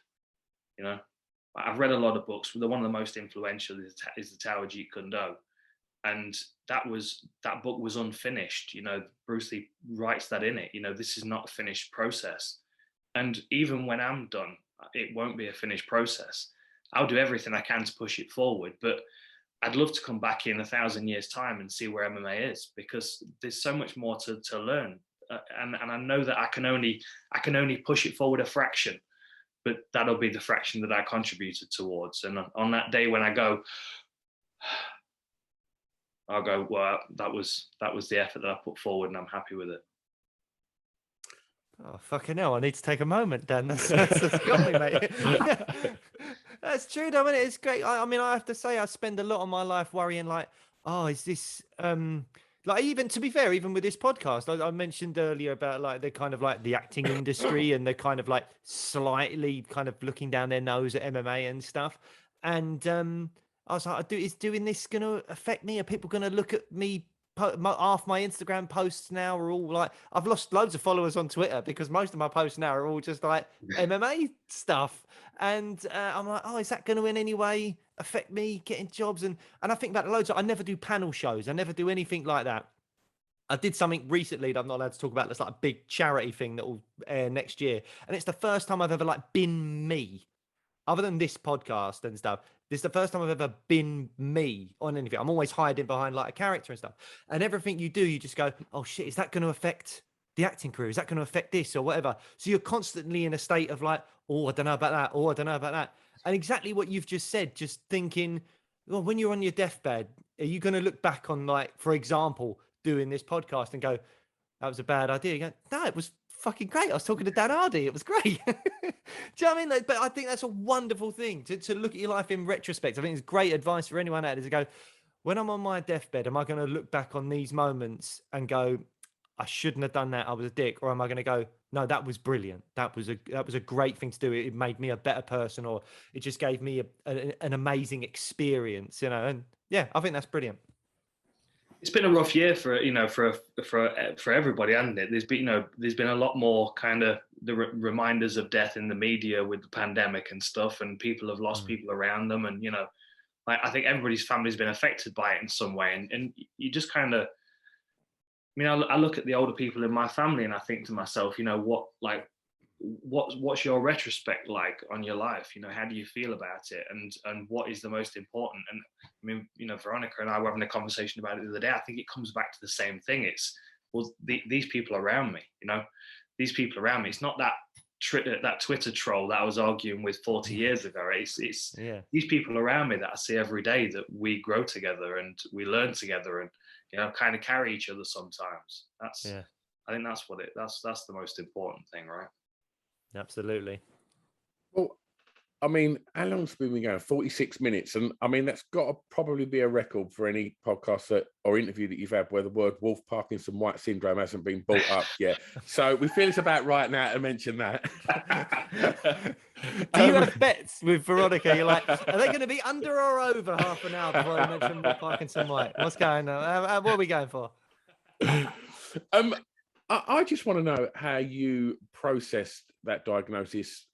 I've read a lot of books. One of the most influential is the Tao of Jeet Kune Do. And that book was unfinished. Bruce Lee writes that in it. This is not a finished process. And even when I'm done, it won't be a finished process. I'll do everything I can to push it forward, but I'd love to come back in 1,000 years' time and see where MMA is, because there's so much more to learn. And I know that I can only push it forward a fraction, but that'll be the fraction that I contributed towards. And on that day when I go, I'll go, well, that was the effort that I put forward, and I'm happy with it. Oh, fucking hell, I need to take a moment, Dan. That's got me, mate. That's true, though, it's great. I mean, I have to say, I spend a lot of my life worrying, like, oh, is this, like, even to be fair, even with this podcast, I mentioned earlier about like the kind of like the acting industry and the kind of like slightly kind of looking down their nose at MMA and stuff. And I was like, is doing this going to affect me? Are people going to look at me? Half my Instagram posts now are all like, I've lost loads of followers on Twitter because most of my posts now are all just like MMA stuff. And I'm like, oh, is that going to in any way affect me getting jobs? And I think about loads. I never do panel shows. I never do anything like that. I did something recently that I'm not allowed to talk about. That's like a big charity thing that will air next year. And it's the first time I've ever like been me. Other than this podcast and stuff, this is the first time I've ever been me on anything. I'm always hiding behind like a character and stuff. And everything you do, you just go, oh shit, is that going to affect the acting career? Is that going to affect this or whatever? So you're constantly in a state of like, oh, I don't know about that. Oh, I don't know about that. And exactly what you've just said, just thinking, well, when you're on your deathbed, are you going to look back on, like, for example, doing this podcast and go, that was a bad idea? You go, no, it was fucking great. I was talking to Dan Hardy. It was great. Do you know what I mean? Like, but I think that's a wonderful thing to look at your life in retrospect. I think it's great advice for anyone out there to go, when I'm on my deathbed, am I going to look back on these moments and go, I shouldn't have done that, I was a dick? Or am I going to go, no, that was brilliant. That was a great thing to do. It made me a better person, or it just gave me an amazing experience, And yeah, I think that's brilliant. It's been a rough year for everybody, hasn't it? There's been a lot more kind of the reminders of death in the media with the pandemic and stuff, and people have lost people around them, and like, I think everybody's family's been affected by it in some way, and you just kind of, I mean, I look at the older people in my family and I think to myself, what's your retrospect like on your life? How do you feel about it? And what is the most important? And I mean, Veronica and I were having a conversation about it the other day. I think it comes back to the same thing. It's, well, these people around me, these people around me. It's not that Twitter troll that I was arguing with 40 years ago. It's these people around me that I see every day, that we grow together and we learn together. And kind of carry each other sometimes. Yeah, I think that's that's the most important thing, right? absolutely. Well, I mean, how long's it been going? 46 minutes. And I mean, that's got to probably be a record for any podcast or interview that you've had where the word Wolf Parkinson White syndrome hasn't been brought up yet. So we feel it's about right now to mention that. Do you have bets with Veronica? You're like, are they going to be under or over half an hour before I mention Parkinson White? What's going on? What are we going for? I just want to know how you processed that diagnosis,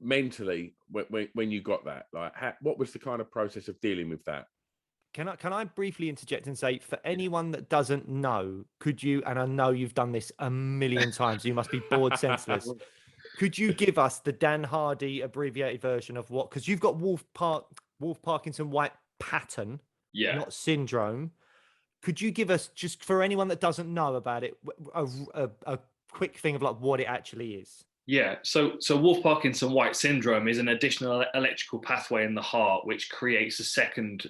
mentally when you got that. Like, what was the kind of process of dealing with that? Can I briefly interject and say, for anyone that doesn't know, could you, and I know you've done this a million times, you must be bored senseless. Could you give us the Dan Hardy abbreviated version of what? Because you've got Wolf Parkinson White pattern, not syndrome. Could you give us, just for anyone that doesn't know about it, a quick thing of like what it actually is? Yeah, so Wolf Parkinson White syndrome is an additional electrical pathway in the heart which creates a second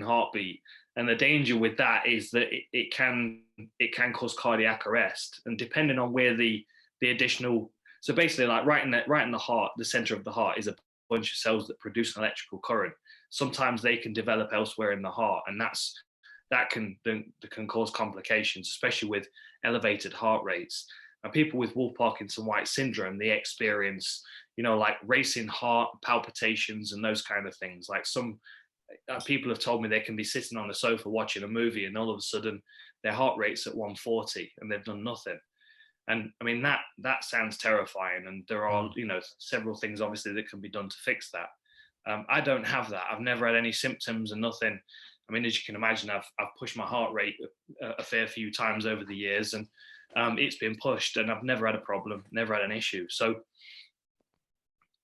heartbeat, and the danger with that is that it can cause cardiac arrest, and depending on where the additional, so basically like right in the heart, the center of the heart is a bunch of cells that produce an electrical current. Sometimes they can develop elsewhere in the heart, and that can cause complications, especially with elevated heart rates. And people with Wolf Parkinson White syndrome, they experience, like racing heart palpitations and those kind of things. Like some people have told me they can be sitting on the sofa watching a movie and all of a sudden their heart rate's at 140 and they've done nothing. And I mean, that sounds terrifying. And there are, several things obviously that can be done to fix that. I don't have that. I've never had any symptoms and nothing. I mean, as you can imagine, I've pushed my heart rate a fair few times over the years, and it's been pushed, and I've never had a problem, never had an issue. So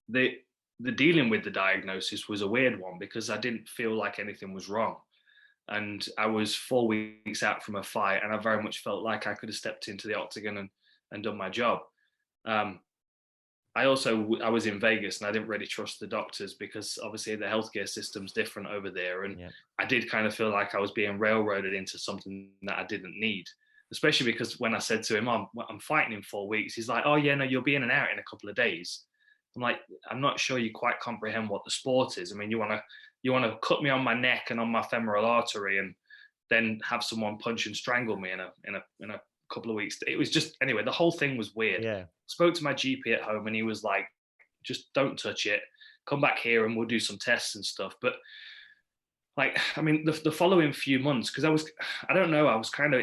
the dealing with the diagnosis was a weird one because I didn't feel like anything was wrong, and I was 4 weeks out from a fight, and I very much felt like I could have stepped into the octagon and done my job. I was in Vegas and I didn't really trust the doctors because obviously the healthcare system's different over there. And I did kind of feel like I was being railroaded into something that I didn't need, especially because when I said to him, I'm fighting in 4 weeks, he's like, oh yeah, no, you'll be in and out in a couple of days. I'm like, I'm not sure you quite comprehend what the sport is. I mean, you want to cut me on my neck and on my femoral artery and then have someone punch and strangle me in a couple of weeks. It was just, anyway, the whole thing was weird. Spoke to my GP at home and he was like, just don't touch it, come back here and we'll do some tests and stuff. But like, I mean, the following few months, because I was kind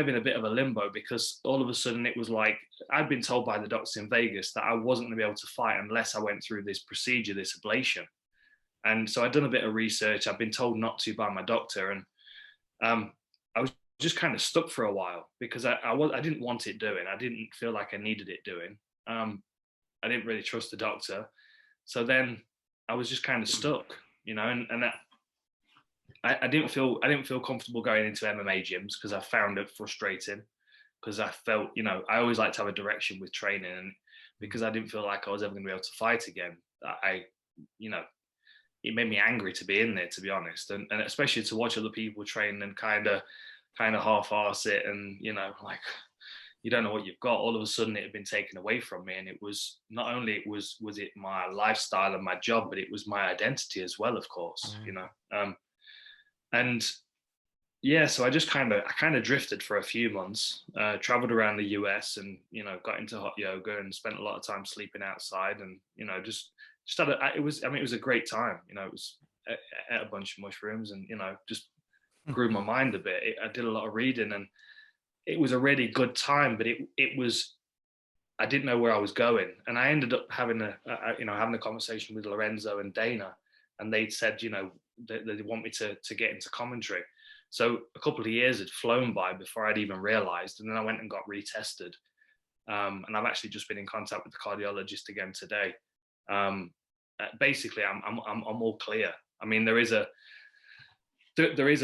of in a bit of a limbo because all of a sudden it was like I'd been told by the doctors in Vegas that I wasn't going to be able to fight unless I went through this procedure, this ablation. And so I'd done a bit of research. I've been told not to by my doctor, and I was just kind of stuck for a while because I didn't want it doing. I didn't feel like I needed it doing. I didn't really trust the doctor. So then I was just kind of stuck, and that I didn't feel comfortable going into MMA gyms because I found it frustrating because I felt, I always like to have a direction with training, and because I didn't feel like I was ever going to be able to fight again, it made me angry to be in there, to be honest. And especially to watch other people train and kind of half-arse it, and like you don't know what you've got. All of a sudden it had been taken away from me, and it was not only was it my lifestyle and my job, but it was my identity as well, of course. And yeah, so I kind of drifted for a few months, traveled around the US, and got into hot yoga and spent a lot of time sleeping outside, and just started. It was a great time. It was ate a bunch of mushrooms, and just grew my mind a bit. I did a lot of reading, and it was a really good time. But it was, I didn't know where I was going, and I ended up having a conversation with Lorenzo and Dana, and they'd said they want me to get into commentary. So a couple of years had flown by before I'd even realized, and then I went and got retested, and I've actually just been in contact with the cardiologist again today. Basically, I'm all clear. I mean, there is a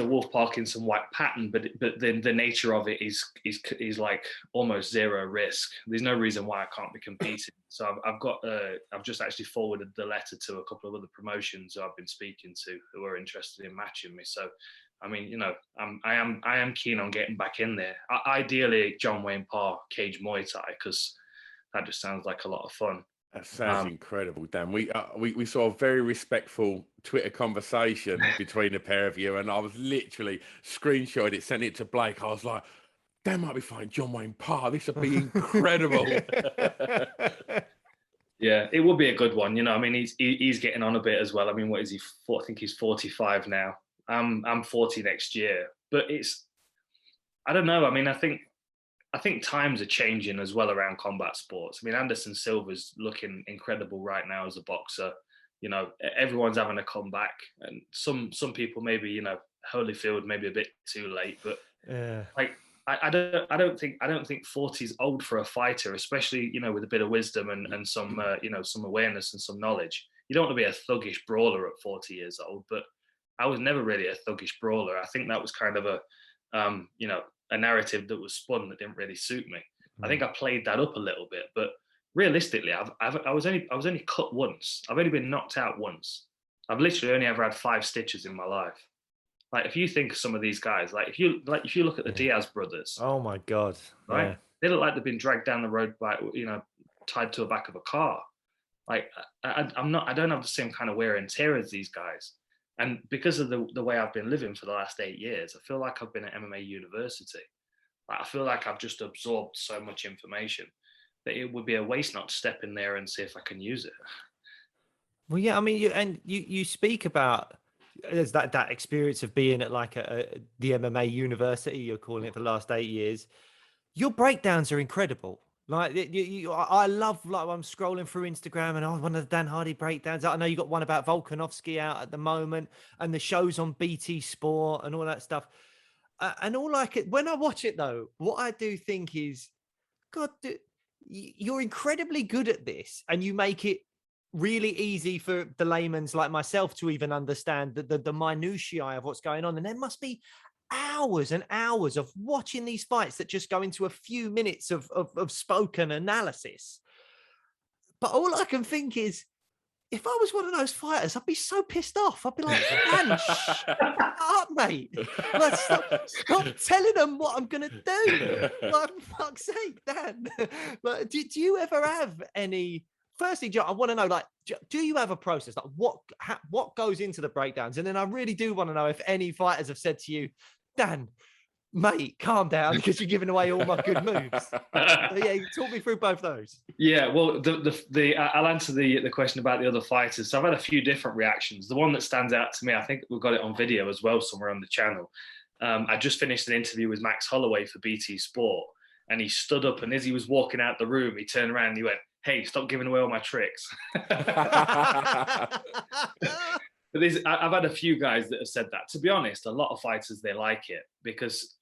Wolf Parkinson White pattern, but then the nature of it is like almost zero risk. There's no reason why I can't be competing. So I've just actually forwarded the letter to a couple of other promotions who I've been speaking to who are interested in matching me. So I mean, I am keen on getting back in there. Ideally, John Wayne Parr cage Muay Thai, because that just sounds like a lot of fun. That sounds incredible, Dan. We saw a very respectful Twitter conversation between the pair of you, and I was literally screenshotted it, sent it to Blake. I was like, Dan might be fighting John Wayne Parr. This would be incredible. Yeah, it would be a good one. I mean, he's getting on a bit as well. I mean, what is he? I think he's 45 now. I'm 40 next year, but I don't know. I mean, I think times are changing as well around combat sports. I mean, Anderson Silva's looking incredible right now as a boxer. Everyone's having a comeback, and some people maybe, Holyfield maybe a bit too late, but like I don't think 40 is old for a fighter, especially with a bit of wisdom and some some awareness and some knowledge. You don't want to be a thuggish brawler at 40 years old, but I was never really a thuggish brawler. I think that was kind of a narrative that was spun that didn't really suit me. I think I played that up a little bit, but realistically, I was only cut once. I've only been knocked out once. I've literally only ever had 5 stitches in my life. Like, if you think of some of these guys, if you look at the Diaz brothers, oh my God, right? They look like they've been dragged down the road by tied to the back of a car. Like, I don't have the same kind of wear and tear as these guys. And because of the way I've been living for the last 8 years, I feel like I've been at MMA university. Like, I feel like I've just absorbed so much information that it would be a waste not to step in there and see if I can use it. Well, yeah, I mean, you speak about there's that experience of being at like the MMA university, you're calling it, for the last 8 years. Your breakdowns are incredible. Like, I love, like, I'm scrolling through Instagram and one of the Dan Hardy breakdowns. I know you got one about Volkanovski out at the moment, and the shows on BT Sport and all that stuff. And when I watch it though, what I do think is, God, you're incredibly good at this, and you make it really easy for the layman's like myself to even understand the minutiae of what's going on. And there must be hours and hours of watching these fights that just go into a few minutes of spoken analysis. But all I can think is, if I was one of those fighters, I'd be so pissed off. I'd be like, man, shut up, mate. Like, stop telling them what I'm going to do. Like, for fuck's sake, Dan. Like, do you ever have any... Firstly, John, I want to know, like, do you have a process? Like, what goes into the breakdowns? And then I really do want to know if any fighters have said to you, Dan, mate, calm down, because you're giving away all my good moves. So, yeah, talk me through both those. Yeah, well, I'll answer the question about the other fighters. So I've had a few different reactions. The one that stands out to me, I think we've got it on video as well somewhere on the channel. I just finished an interview with Max Holloway for BT Sport, and he stood up, and as he was walking out the room, he turned around and he went, "Hey, stop giving away all my tricks." But I've had a few guys that have said that. To be honest, a lot of fighters, they like it because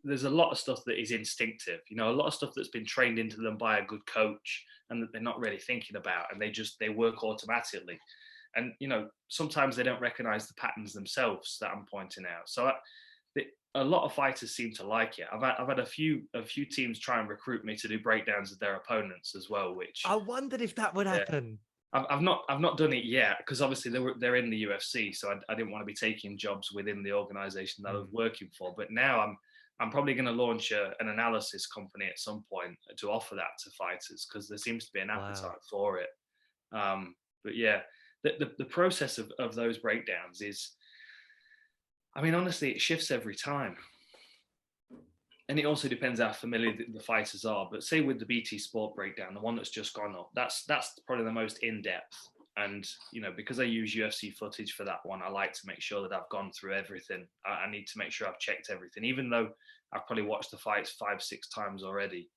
there's a lot of stuff that is instinctive. A lot of stuff that's been trained into them by a good coach and that they're not really thinking about, and they work automatically. And sometimes they don't recognize the patterns themselves that I'm pointing out. So a lot of fighters seem to like it. I've had a few teams try and recruit me to do breakdowns of their opponents as well, which I wondered if that would happen. I've not done it yet, because obviously they're in the UFC, so I didn't want to be taking jobs within the organization that I was working for. But now I'm probably going to launch an analysis company at some point to offer that to fighters, because there seems to be an appetite for it. But yeah, the process of those breakdowns is, I mean, honestly, it shifts every time. And it also depends how familiar the fighters are. But say with the BT Sport breakdown, the one that's just gone up, that's probably the most in-depth. And, because I use UFC footage for that one, I like to make sure that I've gone through everything. I need to make sure I've checked everything, even though I've probably watched the fights 5-6 times already.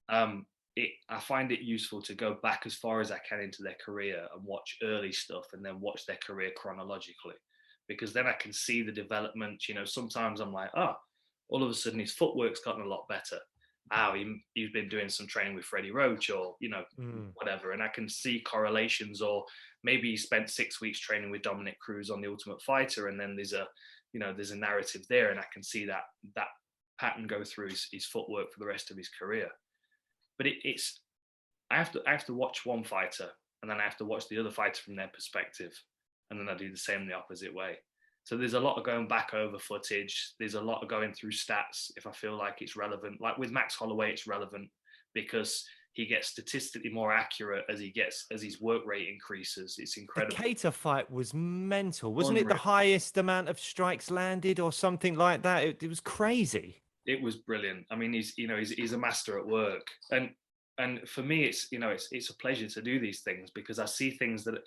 I find it useful to go back as far as I can into their career and watch early stuff, and then watch their career chronologically, because then I can see the development. Sometimes I'm like, all of a sudden his footwork's gotten a lot better. He's been doing some training with Freddie Roach, or, whatever. And I can see correlations, or maybe he spent 6 weeks training with Dominic Cruz on The Ultimate Fighter. And then there's a narrative there, and I can see that pattern go through his footwork for the rest of his career. But I have to watch one fighter, and then I have to watch the other fighter from their perspective. And then I do the same the opposite way. So there's a lot of going back over footage. There's a lot of going through stats if I feel like it's relevant. Like with Max Holloway, it's relevant because he gets statistically more accurate as his work rate increases. It's incredible. The Cater fight was mental, wasn't it? Unreal. The highest amount of strikes landed or something like that. It was crazy. It was brilliant. I mean, he's a master at work, and for me, it's a pleasure to do these things because I see things that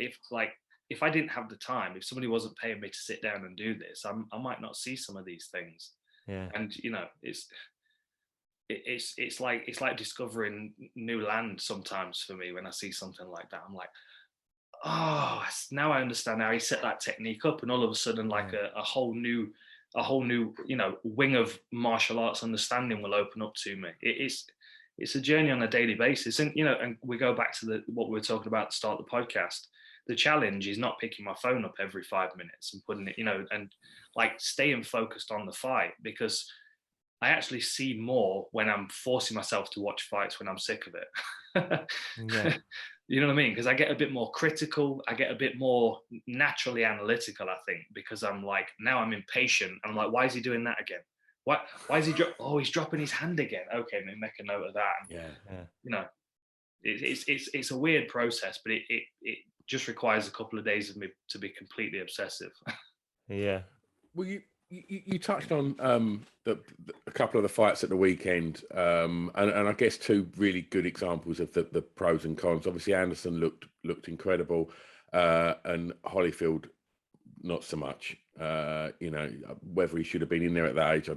if I didn't have the time, if somebody wasn't paying me to sit down and do this, I might not see some of these things. Yeah. And it's like discovering new land sometimes for me when I see something like that. I'm like, oh, now I understand how he set that technique up, and all of a sudden, like a whole new wing of martial arts understanding will open up to me. It's a journey on a daily basis, and and we go back to what we were talking about at the start of the podcast. The challenge is not picking my phone up every 5 minutes and putting it, and like staying focused on the fight, because I actually see more when I'm forcing myself to watch fights when I'm sick of it. Yeah. You know what I mean? Because I get a bit more critical. I get a bit more naturally analytical, I think, because I'm like, now I'm impatient. I'm like, why is he doing that again? Why is he he's dropping his hand again. Okay, let me make a note of that. Yeah. It's a weird process, but it just requires a couple of days of me to be completely obsessive. Yeah. Well, you touched on a couple of the fights at the weekend, and I guess two really good examples of the pros and cons. Obviously, Anderson looked incredible, and Holyfield not so much. Whether he should have been in there at that age,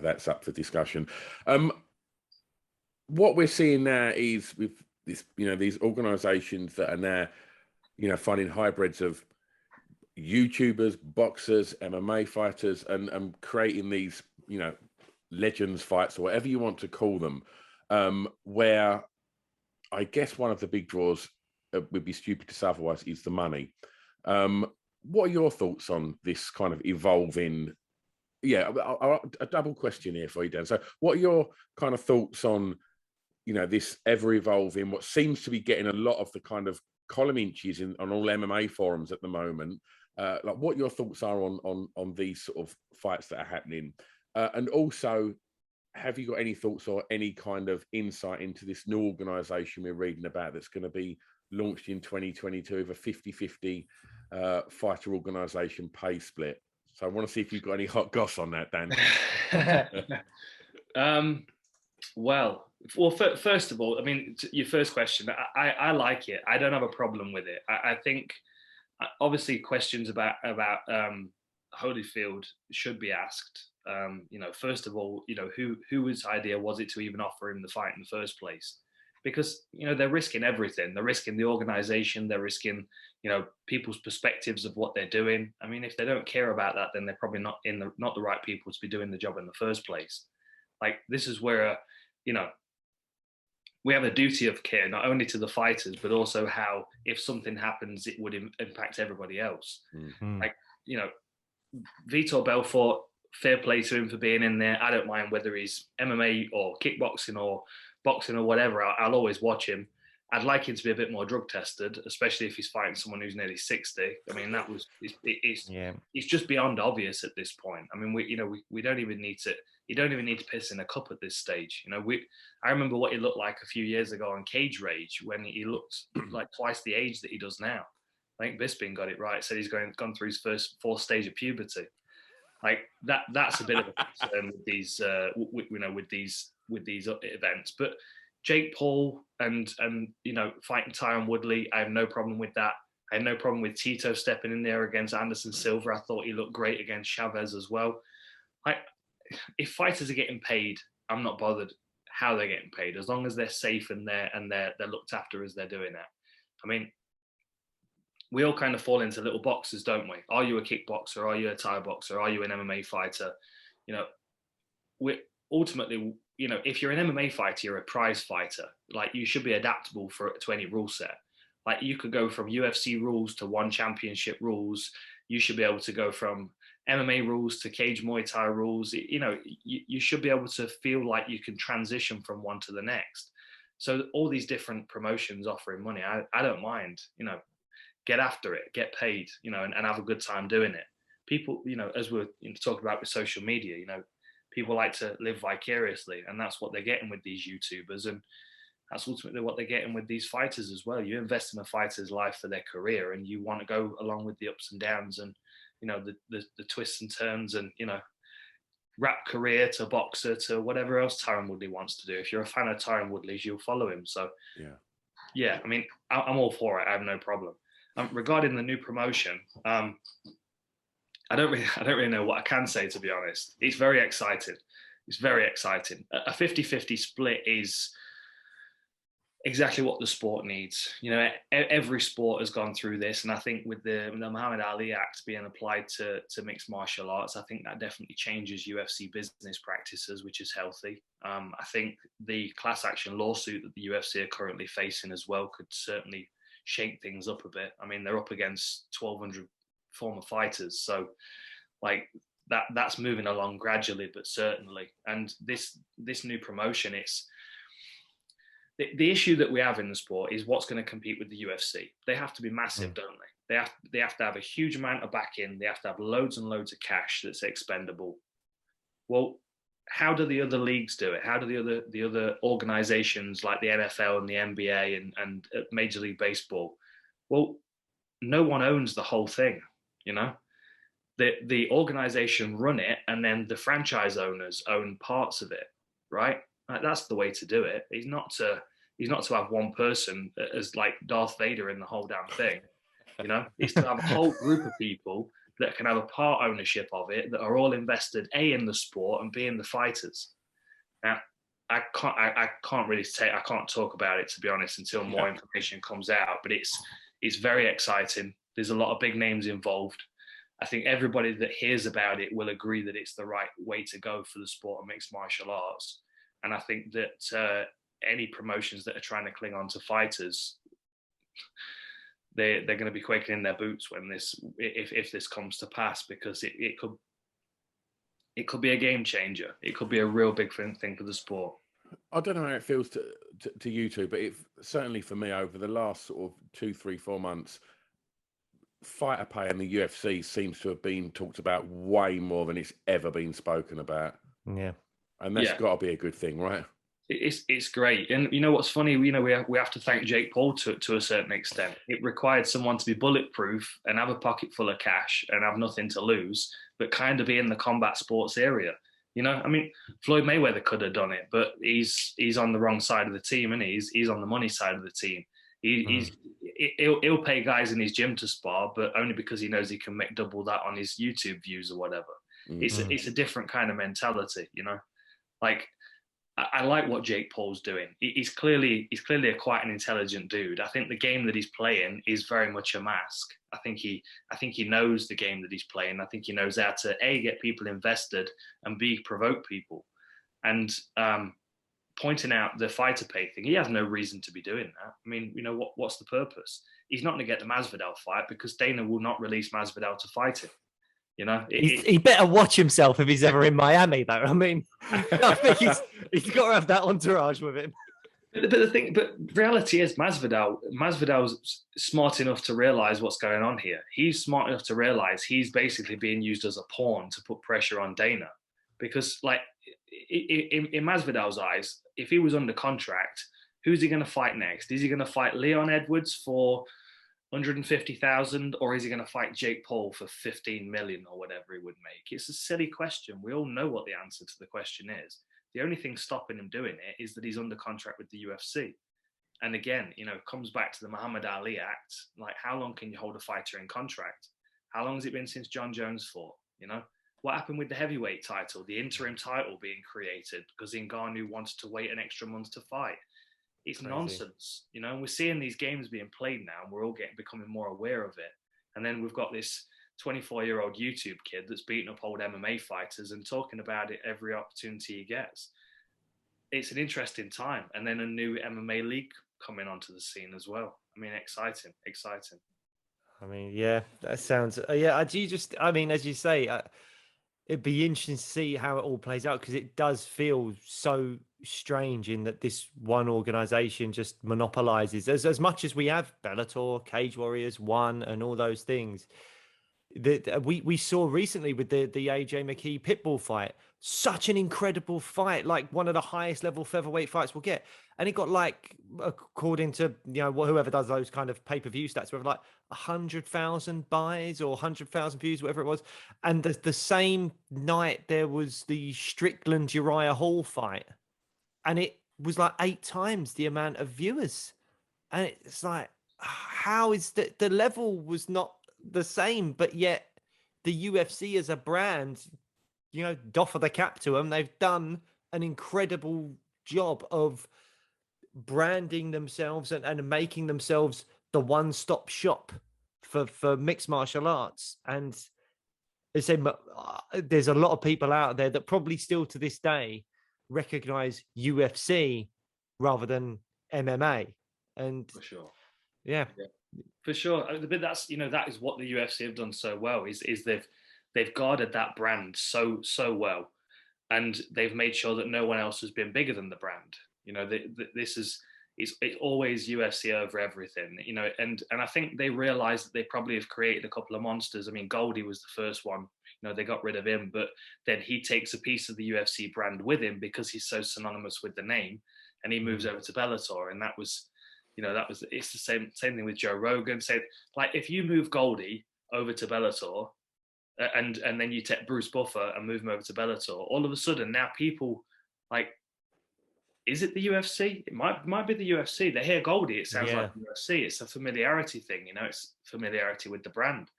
that's up for discussion. What we're seeing now is with this, these organisations that are now, finding hybrids of YouTubers, boxers, MMA fighters, and creating these, legends fights or whatever you want to call them, where I guess one of the big draws, would be stupid to say otherwise, is the money. What are your thoughts on this kind of evolving? Yeah, a double question here for you, Dan. So what are your kind of thoughts on, this ever evolving, what seems to be getting a lot of the kind of column inches on all MMA forums at the moment? Like what your thoughts are on these sort of fights that are happening, and also, have you got any thoughts or any kind of insight into this new organisation we're reading about that's going to be launched in 2022 with a 50-50 fighter organisation pay split? So I want to see if you've got any hot goss on that, Dan. Well, first of all, I mean, your first question, I like it. I don't have a problem with it. I think obviously questions about Holyfield should be asked. First of all, whose idea was it to even offer him the fight in the first place? Because they're risking everything. They're risking the organization. They're risking people's perspectives of what they're doing. I mean, if they don't care about that, then they're probably not the right people to be doing the job in the first place. Like, this is where we have a duty of care, not only to the fighters, but also how, if something happens, it would impact everybody else. Mm-hmm. Like, Vitor Belfort, fair play to him for being in there. I don't mind whether he's MMA or kickboxing or boxing or whatever. I'll always watch him. I'd like him to be a bit more drug tested, especially if he's fighting someone who's nearly 60. I mean, it's just beyond obvious at this point. I mean, we don't even need to. You don't even need to piss in a cup at this stage. I remember what he looked like a few years ago on Cage Rage when he looked like twice the age that he does now. I think Bisping got it right. Said he's gone through his fourth stage of puberty. Like that's a bit of a concern with these, with these events. But Jake Paul and fighting Tyron Woodley, I have no problem with that. I have no problem with Tito stepping in there against Anderson Silva. I thought he looked great against Chavez as well. If fighters are getting paid, I'm not bothered how they're getting paid, as long as they're safe and they're looked after as they're doing it. I mean, we all kind of fall into little boxes, don't we? Are you a kickboxer? Are you a Thai boxer? Are you an MMA fighter? We ultimately, if you're an MMA fighter, you're a prize fighter. Like, you should be adaptable to any rule set. Like, you could go from UFC rules to one championship rules. You should be able to go from MMA rules to cage Muay Thai rules. You should be able to feel like you can transition from one to the next. So all these different promotions offering money, I don't mind. Get after it, get paid, and have a good time doing it. people, as we're talking about with social media, people like to live vicariously, and that's what they're getting with these YouTubers, and that's ultimately what they're getting with these fighters as well. You invest in a fighter's life for their career, and you want to go along with the ups and downs, and the twists and turns, and rap career to boxer to whatever else Tyron Woodley wants to do. If you're a fan of Tyron Woodley's, you'll follow him. So yeah, I mean, I'm all for it. I have no problem. Regarding the new promotion, I don't really know what I can say, to be honest. It's very exciting. It's very exciting. A 50-50 split is exactly what the sport needs. Every sport has gone through this, and I think with the Muhammad Ali Act being applied to mixed martial arts, I think that definitely changes UFC business practices, which is healthy. I think the class action lawsuit that the UFC are currently facing as well could certainly shake things up a bit. I mean, they're up against 1,200 former fighters, so like that's moving along gradually but certainly. And this new promotion, it's the issue that we have in the sport is what's going to compete with the UFC. They have to be massive, don't they? They have to have a huge amount of backing. They have to have loads and loads of cash that's expendable. Well, how do the other leagues do it? How do the other organizations like the NFL and the NBA and Major League Baseball? Well, no one owns the whole thing, The organization run it, and then the franchise owners own parts of it, right? That's the way to do it. He's not to have one person as like Darth Vader in the whole damn thing. It's to have a whole group of people that can have a part ownership of it, that are all invested A, in the sport, and B, in the fighters. Now, I can't talk about it, to be honest, until more information comes out. But it's very exciting. There's a lot of big names involved. I think everybody that hears about it will agree that it's the right way to go for the sport of mixed martial arts. And I think that any promotions that are trying to cling on to fighters, they're going to be quaking in their boots when if this comes to pass, because it could be a game changer. It could be a real big thing for the sport. I don't know how it feels to you two, but certainly for me over the last sort of 2, 3, 4 months, fighter pay in the UFC seems to have been talked about way more than it's ever been spoken about. Yeah. And that's got to be a good thing, right? It's great. And what's funny, we have to thank Jake Paul to a certain extent. It required someone to be bulletproof and have a pocket full of cash and have nothing to lose, but kind of be in the combat sports area. I mean, Floyd Mayweather could have done it, but he's on the wrong side of the team, and he's on the money side of the team. He'll pay guys in his gym to spar, but only because he knows he can make double that on his YouTube views or whatever. It's a different kind of mentality, Like, I like what Jake Paul's doing. He's clearly quite an intelligent dude. I think the game that he's playing is very much a mask. I think he knows the game that he's playing. I think he knows how to A, get people invested, and B, provoke people. And pointing out the fighter pay thing, he has no reason to be doing that. I mean, what's the purpose? He's not going to get the Masvidal fight because Dana will not release Masvidal to fight him. He better watch himself if he's ever in Miami, though. I mean, I think he's got to have that entourage with him. But reality is Masvidal's smart enough to realize what's going on here. He's smart enough to realize he's basically being used as a pawn to put pressure on Dana, because like in Masvidal's eyes, if he was under contract, who's he going to fight next? Is he going to fight Leon Edwards for 150,000, or is he going to fight Jake Paul for 15 million or whatever he would make? It's a silly question. We all know what the answer to the question is. The only thing stopping him doing it is that he's under contract with the UFC. And again, it comes back to the Muhammad Ali Act. Like, how long can you hold a fighter in contract? How long has it been since John Jones fought? What happened with the heavyweight title, the interim title being created because Ngannou wanted to wait an extra month to fight? It's crazy nonsense, and we're seeing these games being played now, and we're all becoming more aware of it. And then we've got this 24-year-old YouTube kid that's beating up old MMA fighters and talking about it every opportunity he gets. It's an interesting time. And then a new MMA league coming onto the scene as well. I mean, exciting. I mean, yeah, that sounds, I mean, as you say, it'd be interesting to see how it all plays out, because it does feel so strange in that this one organization just monopolizes as much as we have Bellator, Cage Warriors, One, and all those things. we saw recently with the AJ McKee Pitbull fight, such an incredible fight, like one of the highest level featherweight fights we'll get, and it got like, according to whoever does those kind of pay-per-view stats, whatever, like 100,000 buys or 100,000 views, whatever it was. And the same night there was the Strickland Uriah Hall fight, and it was like 8 times the amount of viewers. And it's like, how is the level was not the same, but yet the UFC as a brand, doff of the cap to them. They've done an incredible job of branding themselves and making themselves the one-stop shop for mixed martial arts. And they say there's a lot of people out there that probably still to this day recognize UFC rather than MMA. And For sure. Yeah, for sure. But that's that is what the UFC have done so well. Is they've guarded that brand so well, and they've made sure that no one else has been bigger than the brand. This is it's always UFC over everything. And I think they realized that they probably have created a couple of monsters. I mean, Goldie was the first one. They got rid of him, but then he takes a piece of the UFC brand with him because he's so synonymous with the name, and he moves over to Bellator, and that was. It's the same thing with Joe Rogan. Say, like, if you move Goldie over to Bellator, and then you take Bruce Buffer and move him over to Bellator, all of a sudden now people like, is it the UFC? It might be the UFC. They hear Goldie, it sounds like the UFC. It's a familiarity thing, it's familiarity with the brand,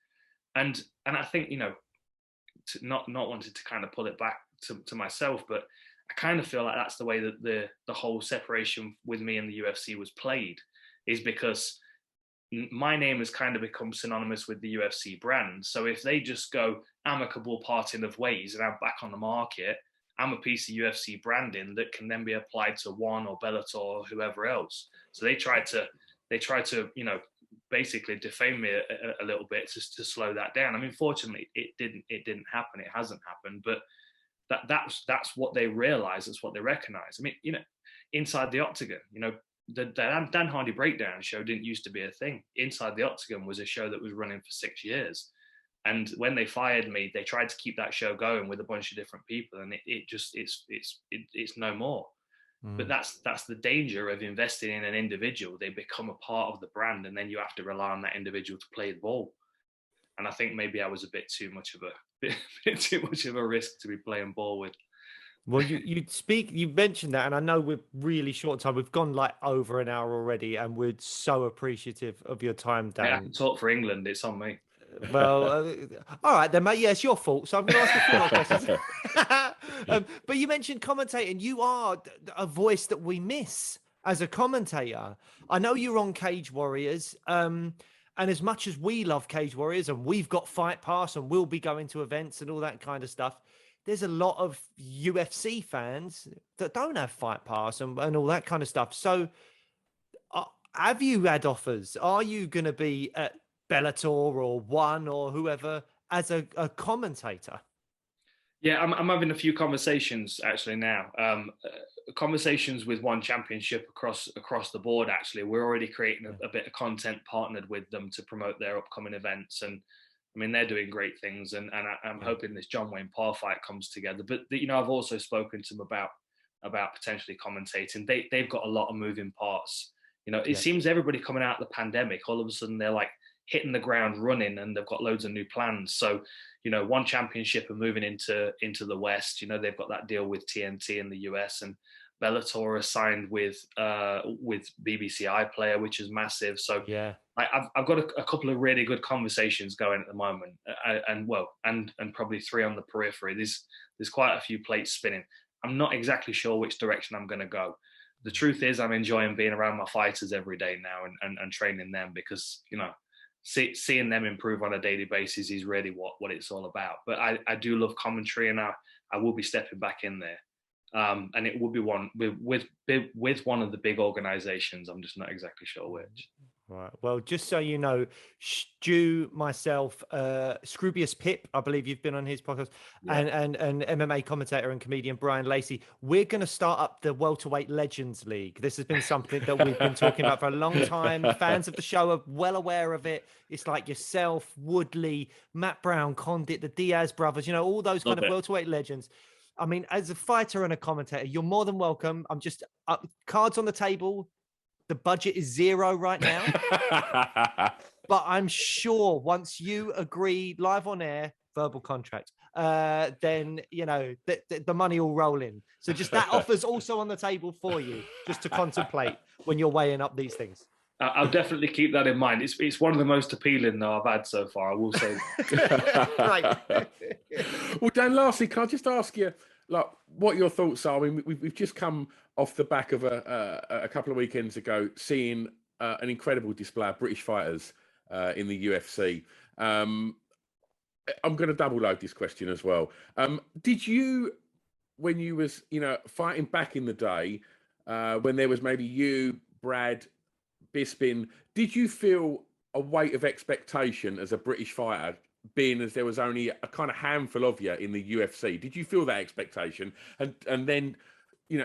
and I think not wanting to kind of pull it back to myself, but I kind of feel like that's the way that the whole separation with me and the UFC was played, is because my name has kind of become synonymous with the UFC brand. So if they just go amicable parting of ways and I'm back on the market, I'm a piece of UFC branding that can then be applied to One or Bellator or whoever else. So they try to basically defame me a little bit to slow that down. I mean, fortunately, it didn't happen. It hasn't happened, but that's what they realize. That's what they recognize. I mean, inside the octagon, the Dan Hardy Breakdown show didn't used to be a thing. Inside the Octagon was a show that was running for 6 years, and when they fired me, they tried to keep that show going with a bunch of different people, and it's no more. But that's the danger of investing in an individual. They become a part of the brand, and then you have to rely on that individual to play the ball. And I think maybe I was a bit too much of a risk to be playing ball with. Well, you mentioned that, and I know we're really short time. We've gone like over an hour already, and we're so appreciative of your time, Dan. Yeah, I can talk for England. It's on me. Well, all right then, mate. Yeah, it's your fault. So I'm going to ask a few more questions. But you mentioned commentating. You are a voice that we miss as a commentator. I know you're on Cage Warriors. And as much as we love Cage Warriors and we've got Fight Pass and we'll be going to events and all that kind of stuff, there's a lot of UFC fans that don't have Fight Pass and all that kind of stuff. So have you had offers? Are you going to be at Bellator or One or whoever as a commentator? Yeah, I'm having a few conversations actually now. Conversations with One Championship across the board. Actually, we're already creating a bit of content partnered with them to promote their upcoming events, and I mean they're doing great things. And I'm hoping this John Wayne Parr fight comes together. But I've also spoken to them about potentially commentating. They've got a lot of moving parts. It seems everybody coming out of the pandemic, all of a sudden they're like hitting the ground running, and they've got loads of new plans. So One Championship are moving into the West. They've got that deal with TNT in the US, and Bellator are signed with BBC iPlayer, which is massive. So yeah, I've got a couple of really good conversations going at the moment, and probably 3 on the periphery. There's quite a few plates spinning. I'm not exactly sure which direction I'm going to go. The truth is, I'm enjoying being around my fighters every day now and training them, because seeing them improve on a daily basis is really what it's all about. But I do love commentary, and I will be stepping back in there. And it will be with one of the big organizations. I'm just not exactly sure which. Right. Well, just so you know, Stu, myself, Scroobius Pip, I believe you've been on his podcast, and MMA commentator and comedian Brian Lacey. We're going to start up the Welterweight Legends League. This has been something that we've been talking about for a long time. Fans of the show are well aware of it. It's like yourself, Woodley, Matt Brown, Condit, the Diaz brothers, all those kind of welterweight legends. I mean, as a fighter and a commentator, you're more than welcome. I'm just cards on the table. The budget is 0 right now, but I'm sure once you agree live on air, verbal contract, then, the money will roll in. So just that offer's also on the table for you, just to contemplate when you're weighing up these things. I'll definitely keep that in mind. It's one of the most appealing though I've had so far, I will say. Right. Well, Dan, lastly, can I just ask you, like, what your thoughts are? I mean, we've just come off the back of a couple of weekends ago, seeing an incredible display of British fighters in the UFC. I'm going to double load this question as well. Did you, when you was, fighting back in the day, when there was maybe you, Brad, Bisping, did you feel a weight of expectation as a British fighter, being as there was only a kind of handful of you in the UFC? Did you feel that expectation? And then,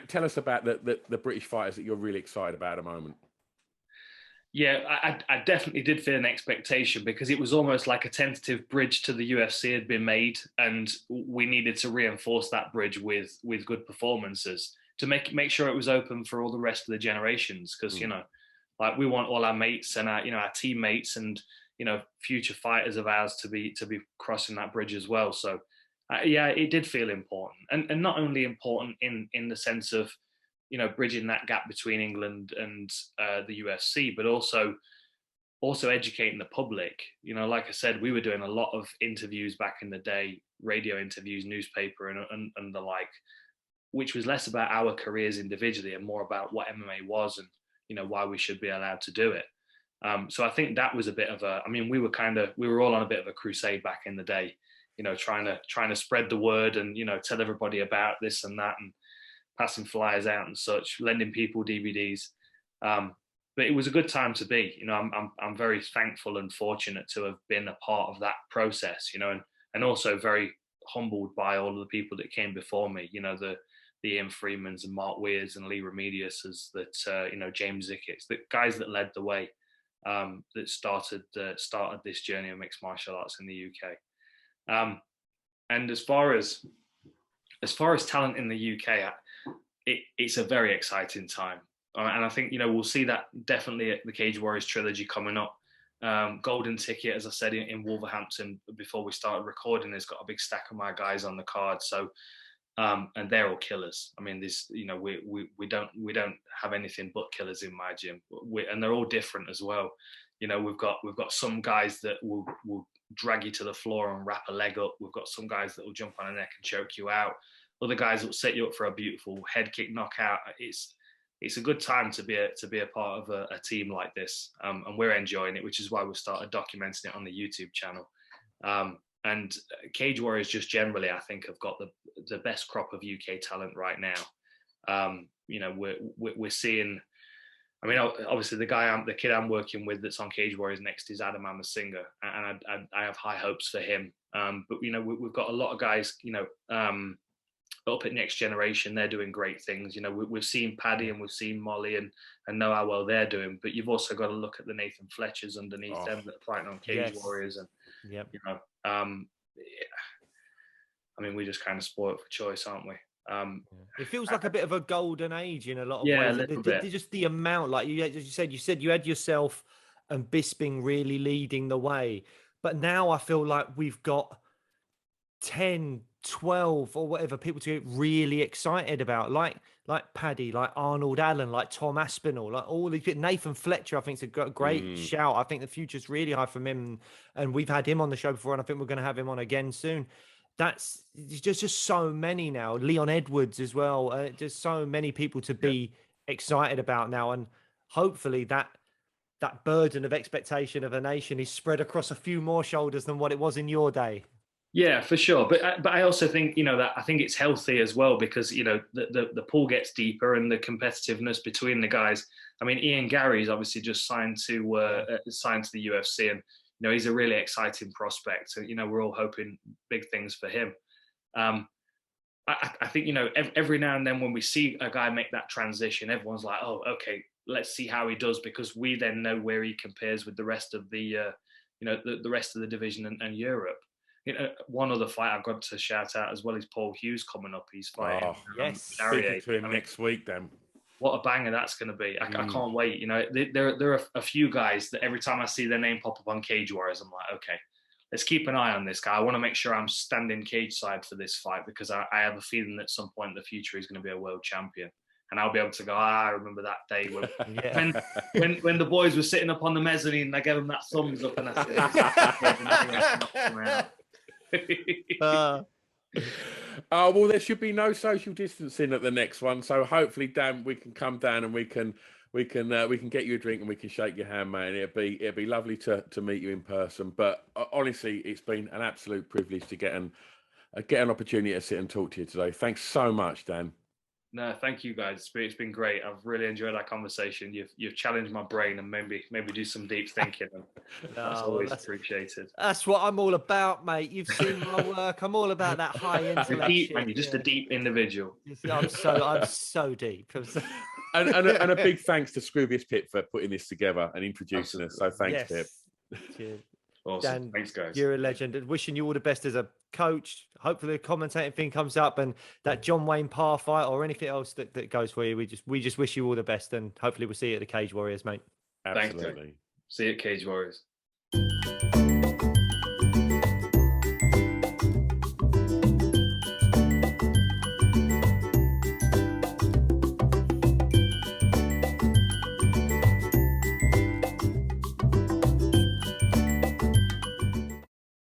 tell us about the British fighters that you're really excited about at the moment. Yeah, I definitely did feel an expectation, because it was almost like a tentative bridge to the UFC had been made, and we needed to reinforce that bridge with good performances to make sure it was open for all the rest of the generations. Because like, we want all our mates and our teammates and future fighters of ours to be crossing that bridge as well. So yeah, it did feel important, and not only important in the sense of bridging that gap between England and the UFC, but also educating the public. Like I said, we were doing a lot of interviews back in the day, radio interviews, newspaper, and the like, which was less about our careers individually and more about what MMA was and why we should be allowed to do it. So I think that was a bit of we were all on a bit of a crusade back in the day, trying to spread the word and tell everybody about this and that, and passing flyers out and such, lending people DVDs. But it was a good time to be. I'm very thankful and fortunate to have been a part of that process, and also very humbled by all of the people that came before me, the Ian Freemans and Mark Weir's and Lee Remedius's, that James Zickett's, the guys that led the way, that started this journey of mixed martial arts in the UK. And as far as talent in the UK, it's a very exciting time, and I think we'll see that definitely at the Cage Warriors trilogy coming up. Golden Ticket, as I said, in Wolverhampton before we started recording, has got a big stack of my guys on the card. So. And they're all killers. I mean, this, we don't have anything but killers in my gym, and they're all different as well. We've got some guys that will drag you to the floor and wrap a leg up. We've got some guys that will jump on a neck and choke you out. Other guys will set you up for a beautiful head kick knockout. It's a good time to be a part of a team like this, and we're enjoying it, which is why we started documenting it on the YouTube channel. And Cage Warriors just generally, I think, have got the best crop of UK talent right now. We're seeing. I mean, obviously the kid I'm working with that's on Cage Warriors next is Adam Amasinga, and I have high hopes for him. But we've got a lot of guys, up at Next Generation. They're doing great things. We've seen Paddy and we've seen Molly and know how well they're doing. But you've also got to look at the Nathan Fletchers underneath them that are fighting on Cage Warriors, and we just kind of spoiled for choice, aren't we? It feels like a bit of a golden age in a lot of ways. A little bit. Just the amount, like you said you had yourself and Bisping really leading the way, but now I feel like we've got 10, 12 or whatever people to get really excited about, like Paddy, like Arnold Allen, like Tom Aspinall, like all these. Nathan Fletcher, I think, is a great shout. I think the future's really high from him, and we've had him on the show before, and I think we're going to have him on again soon. That's just so many now. Leon Edwards as well. Just so many people to be excited about now, and hopefully that burden of expectation of a nation is spread across a few more shoulders than what it was in your day. Yeah, for sure. But I also think, that I think it's healthy as well because, the pool gets deeper and the competitiveness between the guys. I mean, Ian Gary's obviously just signed to the UFC, and he's a really exciting prospect. So we're all hoping big things for him. I think every now and then when we see a guy make that transition, everyone's like, oh, okay, let's see how he does, because we then know where he compares with the rest of the the rest of the division and Europe. One other fight I've got to shout out as well is Paul Hughes coming up. He's fighting. Yes. Speaking to him next week, then. What a banger that's going to be! I can't wait. There are a few guys that every time I see their name pop up on Cage Warriors, I'm like, okay, let's keep an eye on this guy. I want to make sure I'm standing cage side for this fight because I have a feeling that at some point in the future he's going to be a world champion. And I'll be able to go, I remember that day when the boys were sitting up on the mezzanine and I gave them that thumbs up and I said, well, there should be no social distancing at the next one. So hopefully, Dan, we can come down and we can get you a drink and we can shake your hand, man. It'd be lovely to meet you in person. But honestly, it's been an absolute privilege to get an opportunity to sit and talk to you today. Thanks so much, Dan. No, thank you guys. It's been great. I've really enjoyed our conversation. You've challenged my brain and maybe do some deep thinking. And that's always appreciated. That's what I'm all about, mate. You've seen my work. I'm all about that high intellect. You're just a deep individual. I'm so deep. and a big thanks to Scroobius Pip for putting this together and introducing us. So thanks, Pip. Cheers. Awesome. Dan, thanks, guys. You're a legend. Wishing you all the best as a coach. Hopefully the commentating thing comes up and that John Wayne Parr fight or anything else that goes for you. We just wish you all the best and hopefully we'll see you at the Cage Warriors, mate. Absolutely. Thanks, see you at Cage Warriors.